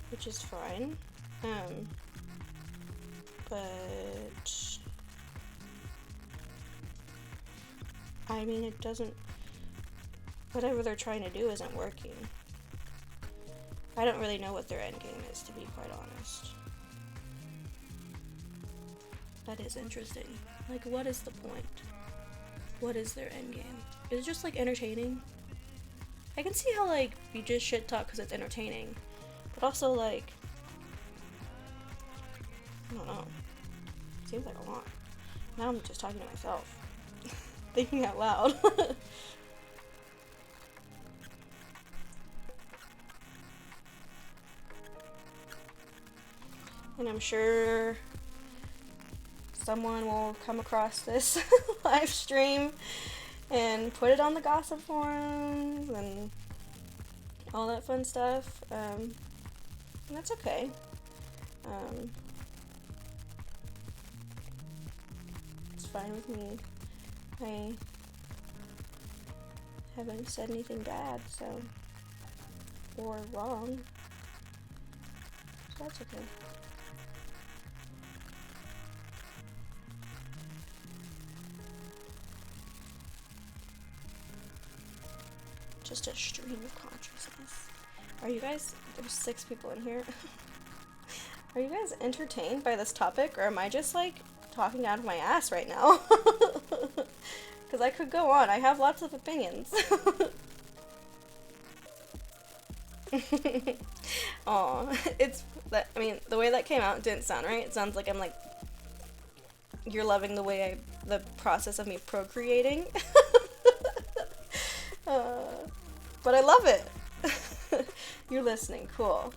which is fine. but I mean, it doesn't, whatever they're trying to do isn't working. I don't really know what their end game is, to be quite honest. That is interesting. Like, what is the point? What is their end game? Is it just, like, entertaining? I can see how, like, you just shit talk because it's entertaining. But also, like, I don't know. Seems like a lot. Now I'm just talking to myself. Thinking out loud. And I'm sure someone will come across this live stream and put it on the gossip forums and all that fun stuff. And that's okay. It's fine with me. I haven't said anything bad, so, or wrong, so that's okay. Just a stream of consciousness. Are you guys, there's 6 people in here. Are you guys entertained by this topic, or am I just, like, talking out of my ass right now? Because I could go on. I have lots of opinions. Aw, it's that. I mean, the way that came out didn't sound right. It sounds like I'm like, you're loving the way the process of me procreating. But I love it. You're listening. Cool.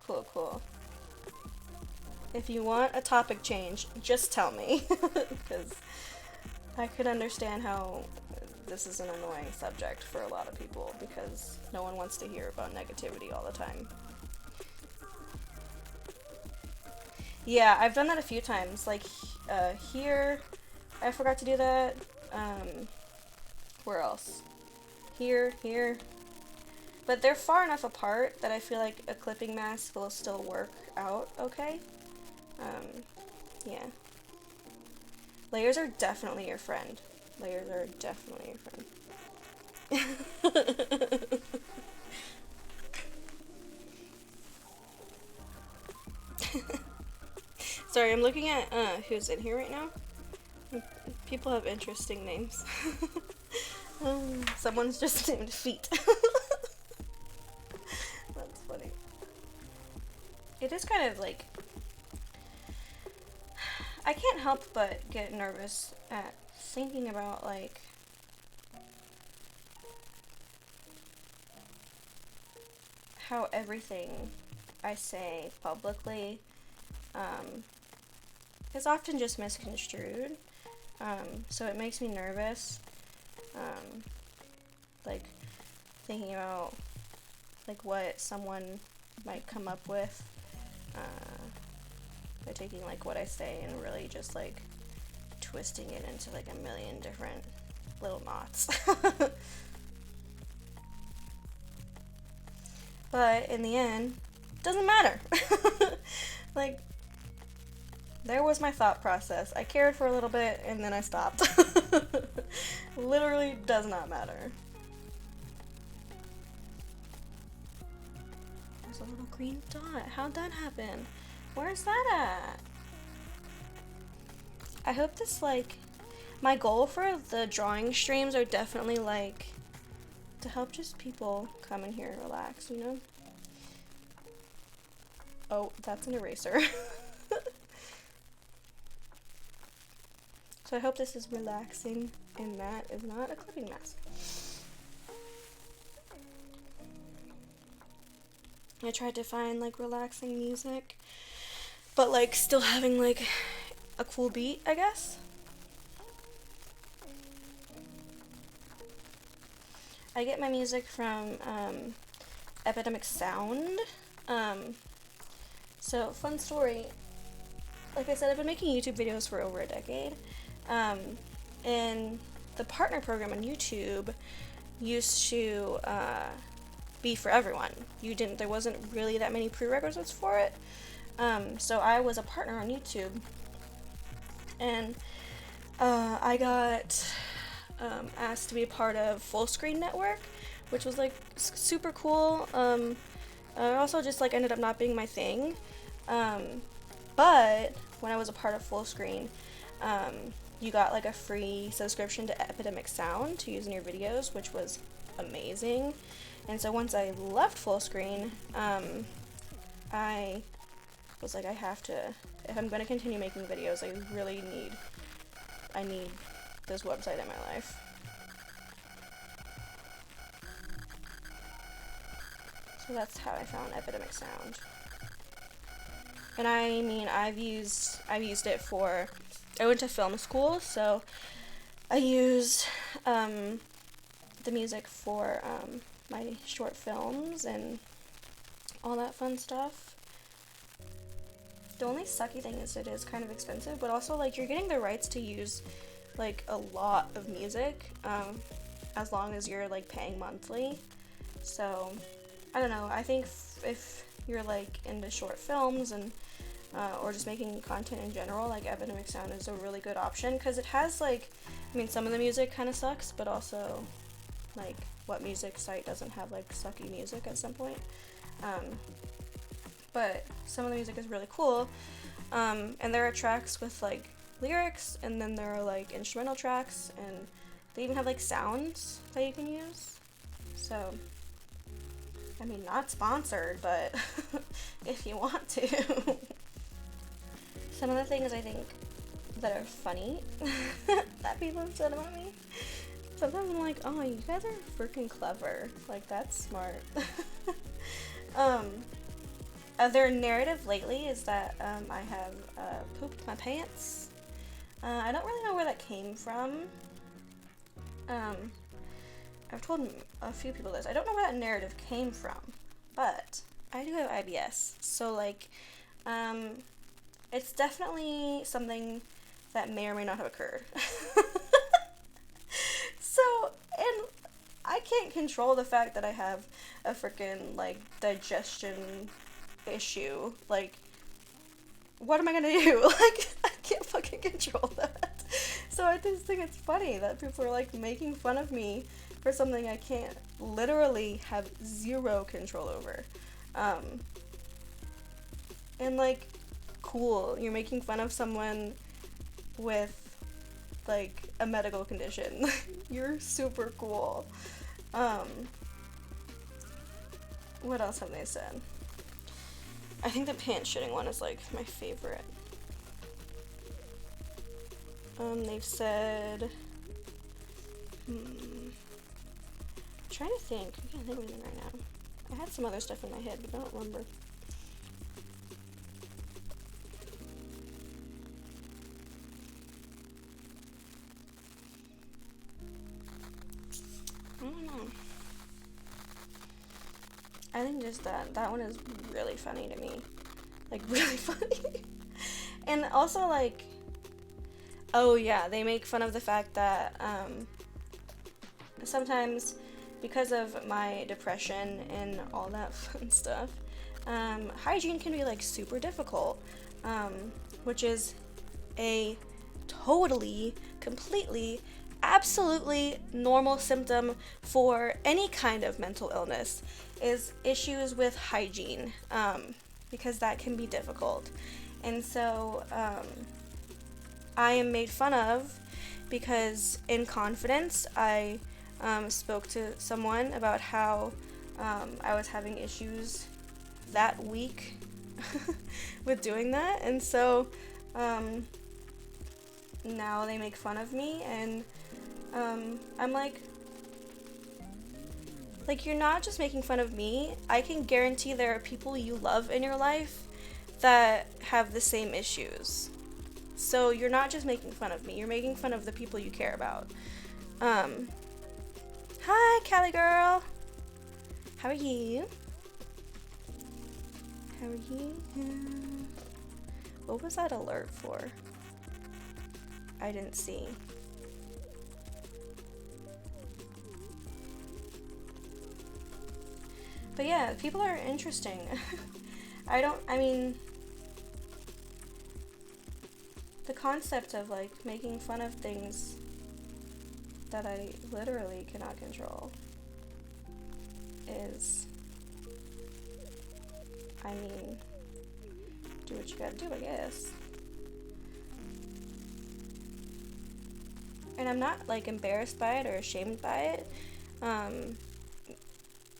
Cool. If you want a topic change, just tell me. Because I could understand how this is an annoying subject for a lot of people, because no one wants to hear about negativity all the time. Yeah, I've done that a few times. Like, here, I forgot to do that. Where else? Here. But they're far enough apart that I feel like a clipping mask will still work out okay. Yeah. Layers are definitely your friend. Layers are definitely your friend. Sorry, I'm looking at who's in here right now. People have interesting names. Someone's just named Feet. That's funny. It is kind of like, I can't help but get nervous at thinking about, like, how everything I say publicly is often just misconstrued. So it makes me nervous, like, thinking about, like, what someone might come up with, by taking, like, what I say and really just, like, twisting it into, like, a million different little knots. But in the end, doesn't matter. Like, there was my thought process. I cared for a little bit and then I stopped. Literally does not matter. There's a little green dot. How'd that happen? Where's that at? I hope this, like, my goal for the drawing streams are definitely, like, to help just people come in here and relax, you know? Oh, that's an eraser. So I hope this is relaxing, and that is not a clipping mask. I tried to find, like, relaxing music, but, like, still having, like, a cool beat, I guess. I get my music from Epidemic Sound. So, fun story. Like I said, I've been making YouTube videos for over a decade. And the partner program on YouTube used to be for everyone. There wasn't really that many prerequisites for it. So I was a partner on YouTube, and I got asked to be a part of Full Screen Network, which was like super cool. Also just like ended up not being my thing. But when I was a part of Full Screen, you got like a free subscription to Epidemic Sound to use in your videos, which was amazing. And so once I left Full Screen, I was like, I have to, if I'm going to continue making videos, I need this website in my life. So that's how I found Epidemic Sound. And I mean, I've used it for, I went to film school, so I used the music for my short films and all that fun stuff. The only sucky thing is it is kind of expensive, but also like you're getting the rights to use like a lot of music as long as you're like paying monthly. So I don't know, I think if you're like into short films and or just making content in general, like Epidemic Sound is a really good option, because it has like, I mean, some of the music kind of sucks, but also like what music site doesn't have like sucky music at some point. But some of the music is really cool, and there are tracks with like lyrics, and then there are like instrumental tracks, and they even have like sounds that you can use. So I mean, not sponsored, but if you want to. Some of the things I think that are funny that people have said about me, sometimes I'm like, oh, you guys are freaking clever. Like, that's smart. Their narrative lately is that I have pooped my pants. I don't really know where that came from. I've told a few people this. I don't know where that narrative came from, but I do have IBS. So, like, it's definitely something that may or may not have occurred. So, and I can't control the fact that I have a freaking, like, digestion issue. Like, what am I gonna do? Like, I can't fucking control that. So I just think it's funny that people are, like, making fun of me for something I can't literally have zero control over. And, like, cool, you're making fun of someone with like a medical condition. You're super cool. What else have they said? I think the pants shitting one is like my favorite. They've said I'm trying to think. I can't think of anything right now. I had some other stuff in my head, but I don't remember. I don't know. I think just that one is really funny to me. Like, really funny. And also, like, oh yeah, they make fun of the fact that sometimes, because of my depression and all that fun stuff, hygiene can be like super difficult, which is a totally, completely, absolutely normal symptom for any kind of mental illness, is issues with hygiene, because that can be difficult. And so I am made fun of because in confidence I spoke to someone about how I was having issues that week with doing that, and so now they make fun of me, and I'm like, you're not just making fun of me. I can guarantee there are people you love in your life that have the same issues. So you're not just making fun of me, you're making fun of the people you care about. Hi, Callie girl. How are you? How are you? What was that alert for? I didn't see. But yeah, people are interesting. I mean, the concept of like making fun of things that I literally cannot control is, I mean, do what you gotta do, I guess. And I'm not like embarrassed by it or ashamed by it.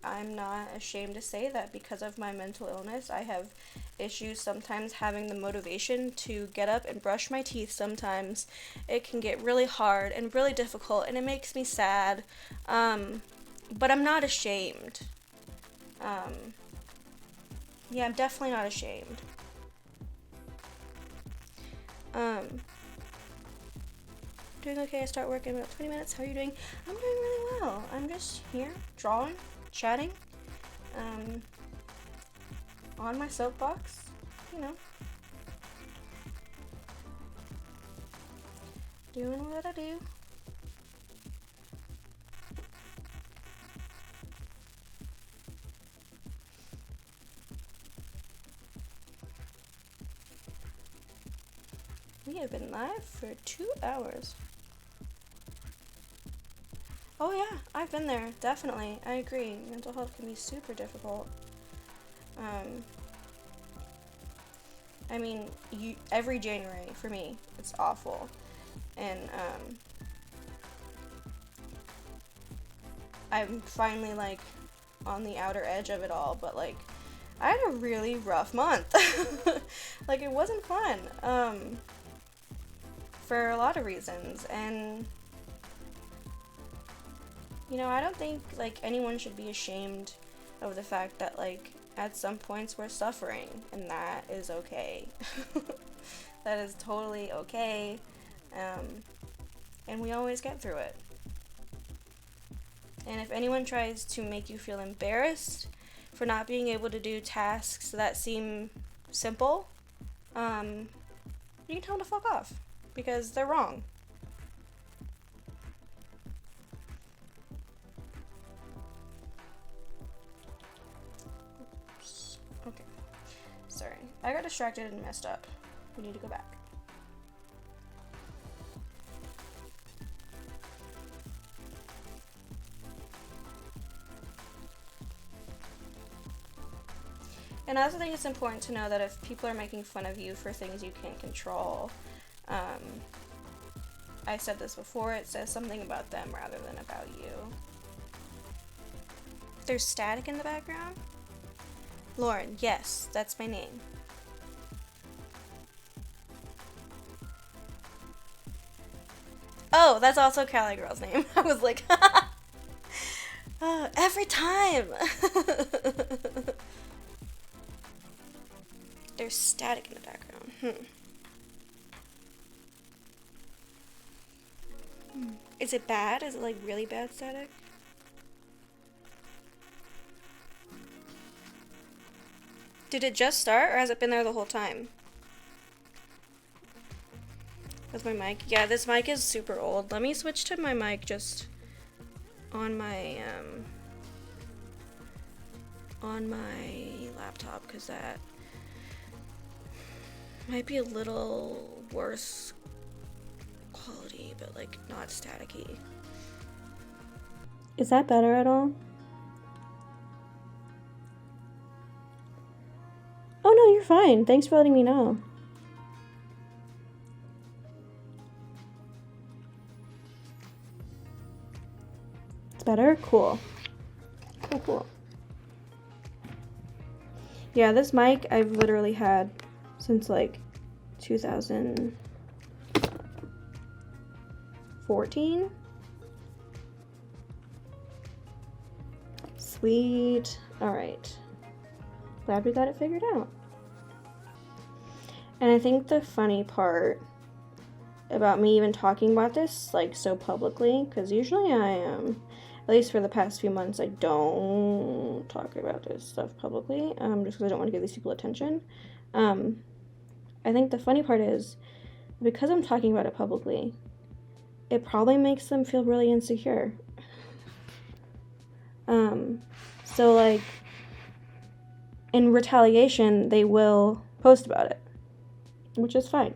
I'm not ashamed to say that because of my mental illness, I have issues sometimes having the motivation to get up and brush my teeth sometimes. It can get really hard and really difficult, and it makes me sad. But I'm not ashamed. Yeah, I'm definitely not ashamed. Doing okay. I start work in about 20 minutes. How are you doing? I'm doing really well. I'm just here, drawing, chatting, on my soapbox, you know, doing what I do. We have been live for 2 hours. Oh yeah, I've been there, definitely. I agree. Mental health can be super difficult. I mean, every January for me, it's awful. And I'm finally like on the outer edge of it all, but like I had a really rough month. Like it wasn't fun. For a lot of reasons, and you know, I don't think like anyone should be ashamed of the fact that like at some points we're suffering, and that is okay. That is totally okay. And we always get through it. And if anyone tries to make you feel embarrassed for not being able to do tasks that seem simple, you can tell them to fuck off, because they're wrong. Oops. Okay. Sorry. I got distracted and messed up. We need to go back. And I also think it's important to know that if people are making fun of you for things you can't control, I said this before, it says something about them rather than about you. There's static in the background? Lauren, yes, that's my name. Oh, that's also Cali Girl's name. I was like, every time. There's static in the background. Is it bad? Is it like really bad static? Did it just start, or has it been there the whole time? With my mic? Yeah, this mic is super old. Let me switch to my mic just on my laptop, because that might be a little worse quality, but like not staticky. Is that better at all? Oh no, you're fine. Thanks for letting me know. It's better? Cool. Cool. Yeah, this mic I've literally had since like 2014. Sweet. Alright. Glad we got it figured out. And I think the funny part about me even talking about this like so publicly, because usually I am, at least for the past few months, I don't talk about this stuff publicly, just because I don't want to give these people attention. I think the funny part is, because I'm talking about it publicly, it probably makes them feel really insecure. So like, in retaliation, they will post about it, which is fine.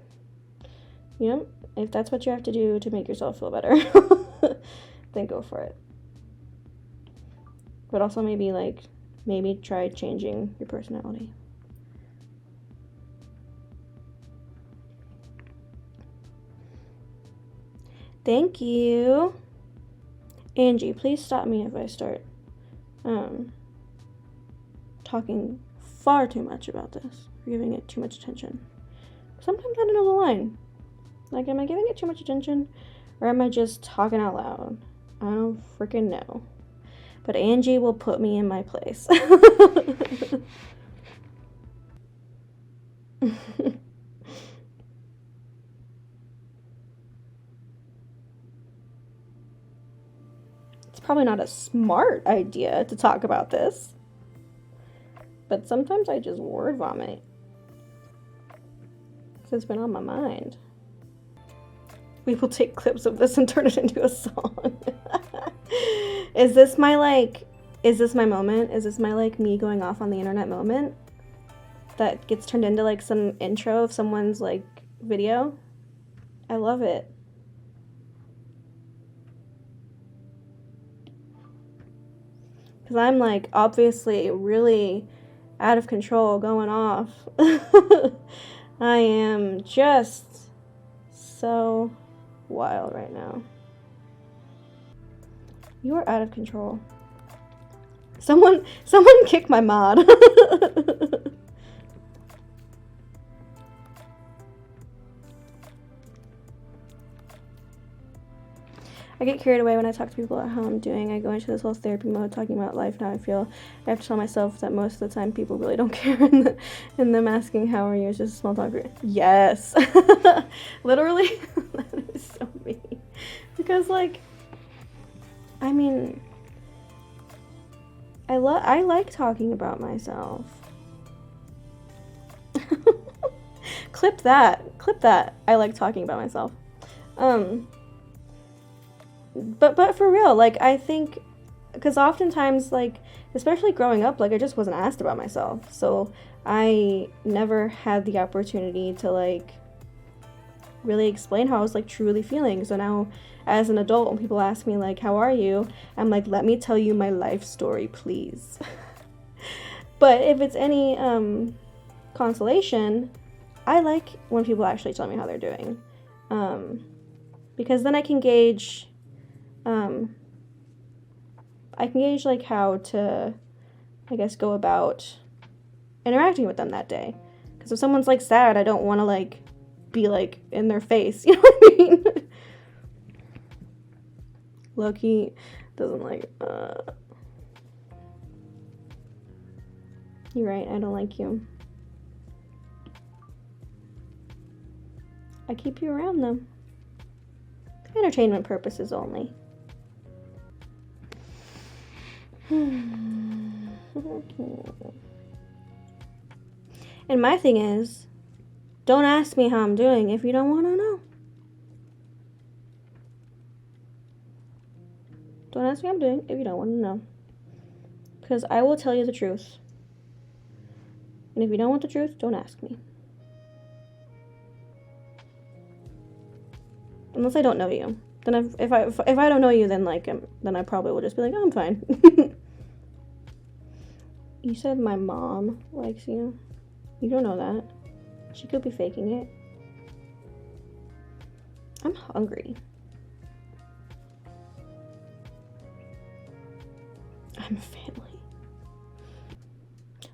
Yep, if that's what you have to do to make yourself feel better, then go for it. But also maybe try changing your personality. Thank you. Angie, please stop me if I start talking far too much about this, or giving it too much attention. Sometimes I don't know the line. Like, am I giving it too much attention, or am I just talking out loud? I don't freaking know. But Angie will put me in my place. It's probably not a smart idea to talk about this. But sometimes I just word vomit. Because it's been on my mind. We will take clips of this and turn it into a song. Is this my moment? Is this my me going off on the internet moment? That gets turned into some intro of someone's video? I love it. Because I'm obviously really out of control, going off. I am just so wild right now. You are out of control. Someone kick my mod. I get carried away when I talk to people about how I'm doing. I go into this whole therapy mode talking about life, how I feel. I have to tell myself that most of the time people really don't care, and them asking how are you is just a small talk. Yes. Literally. That is so me. Because I mean, I like talking about myself. Clip that. I like talking about myself. But for real, I think, because oftentimes, especially growing up, I just wasn't asked about myself, so I never had the opportunity to, really explain how I was, truly feeling. So now, as an adult, when people ask me, how are you, I'm let me tell you my life story, please. But if it's any, consolation, I like when people actually tell me how they're doing, because then I can gauge how to, I guess, go about interacting with them that day. Because if someone's sad, I don't want to be in their face, you know what I mean? Loki doesn't You're right, I don't like you. I keep you around though. Entertainment purposes only. And my thing is, don't ask me how I'm doing if you don't want to know. Don't ask me how I'm doing if you don't want to know. Because I will tell you the truth. And if you don't want the truth, don't ask me. Unless I don't know you. Then if I don't know you, then then I probably will just be oh, I'm fine. You said my mom likes you. You don't know that. She could be faking it. I'm hungry. I'm a family.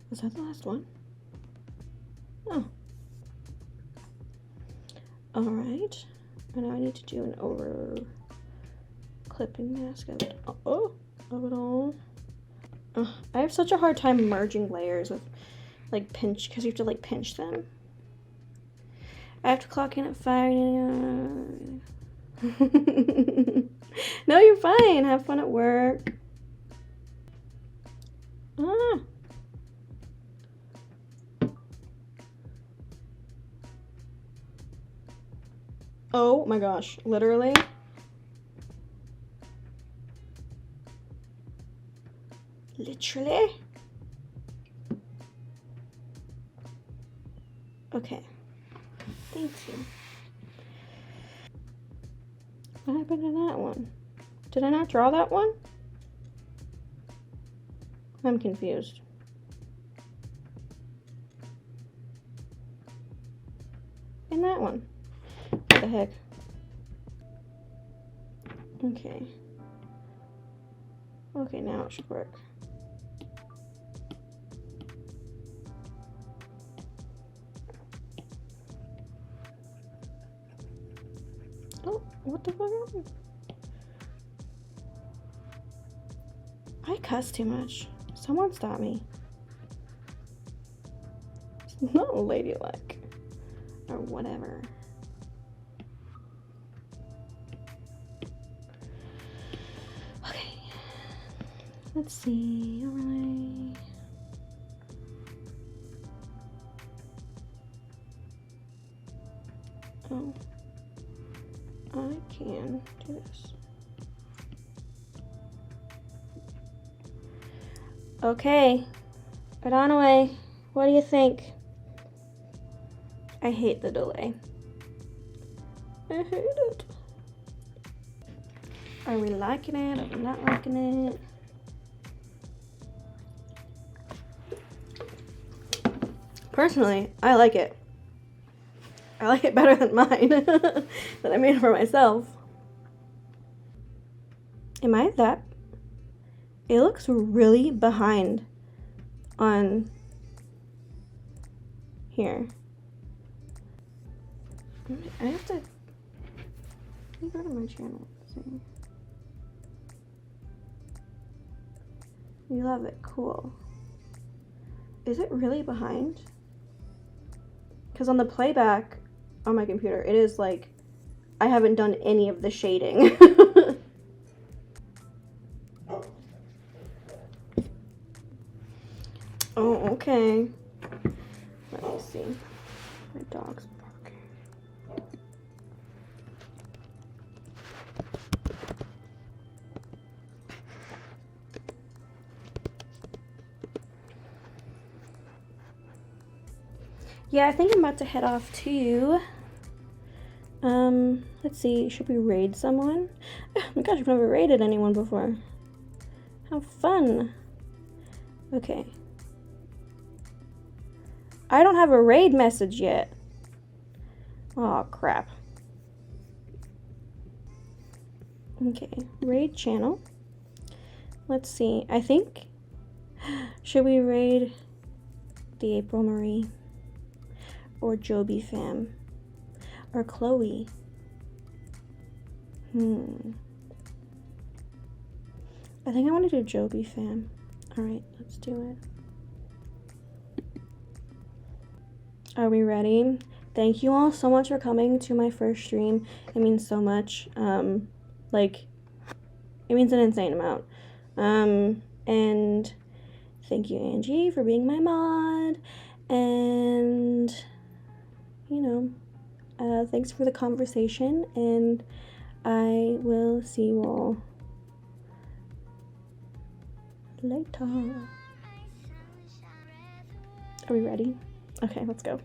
Was that the last one? Oh. Alright. And now I need to do an over clipping mask of it. Of it all. I have such a hard time merging layers with pinch, because you have to pinch them. I have to clock in at 5. No, you're fine. Have fun at work. Oh my gosh, literally. Literally. Okay. Thank you. What happened to that one? Did I not draw that one? I'm confused. And that one. What the heck? Okay. Okay, now it should work. Oh, what the fuck happened? I cuss too much. Someone stop me. It's not ladylike. Or whatever. Okay. Let's see. Overlay. Oh. I can do this. Okay. Right on away. What do you think? I hate the delay. I hate it. Are we liking it? Are we not liking it? Personally, I like it. I like it better than mine that I made for myself. Am I that? It looks really behind on here. I have to. Let me go to my channel. See. You love it. Cool. Is it really behind? Because on the playback on my computer, it is like I haven't done any of the shading. Oh, okay. Let me see. My dog's barking. Yeah, I think I'm about to head off too. Let's see, should we raid someone? Oh my gosh, I've never raided anyone before. How fun. Okay. I don't have a raid message yet. Oh, crap. Okay, raid channel. Let's see, I think, should we raid the April Marie? Or Joby fam? Or Chloe? I think I want to do Joby fam. Alright, let's do it. Are we ready? Thank you all so much for coming to my first stream. It means so much. Like, it means an insane amount. And thank you, Angie, for being my mod. And, you know, thanks for the conversation. And I will see you all later. Are we ready? Okay, let's go.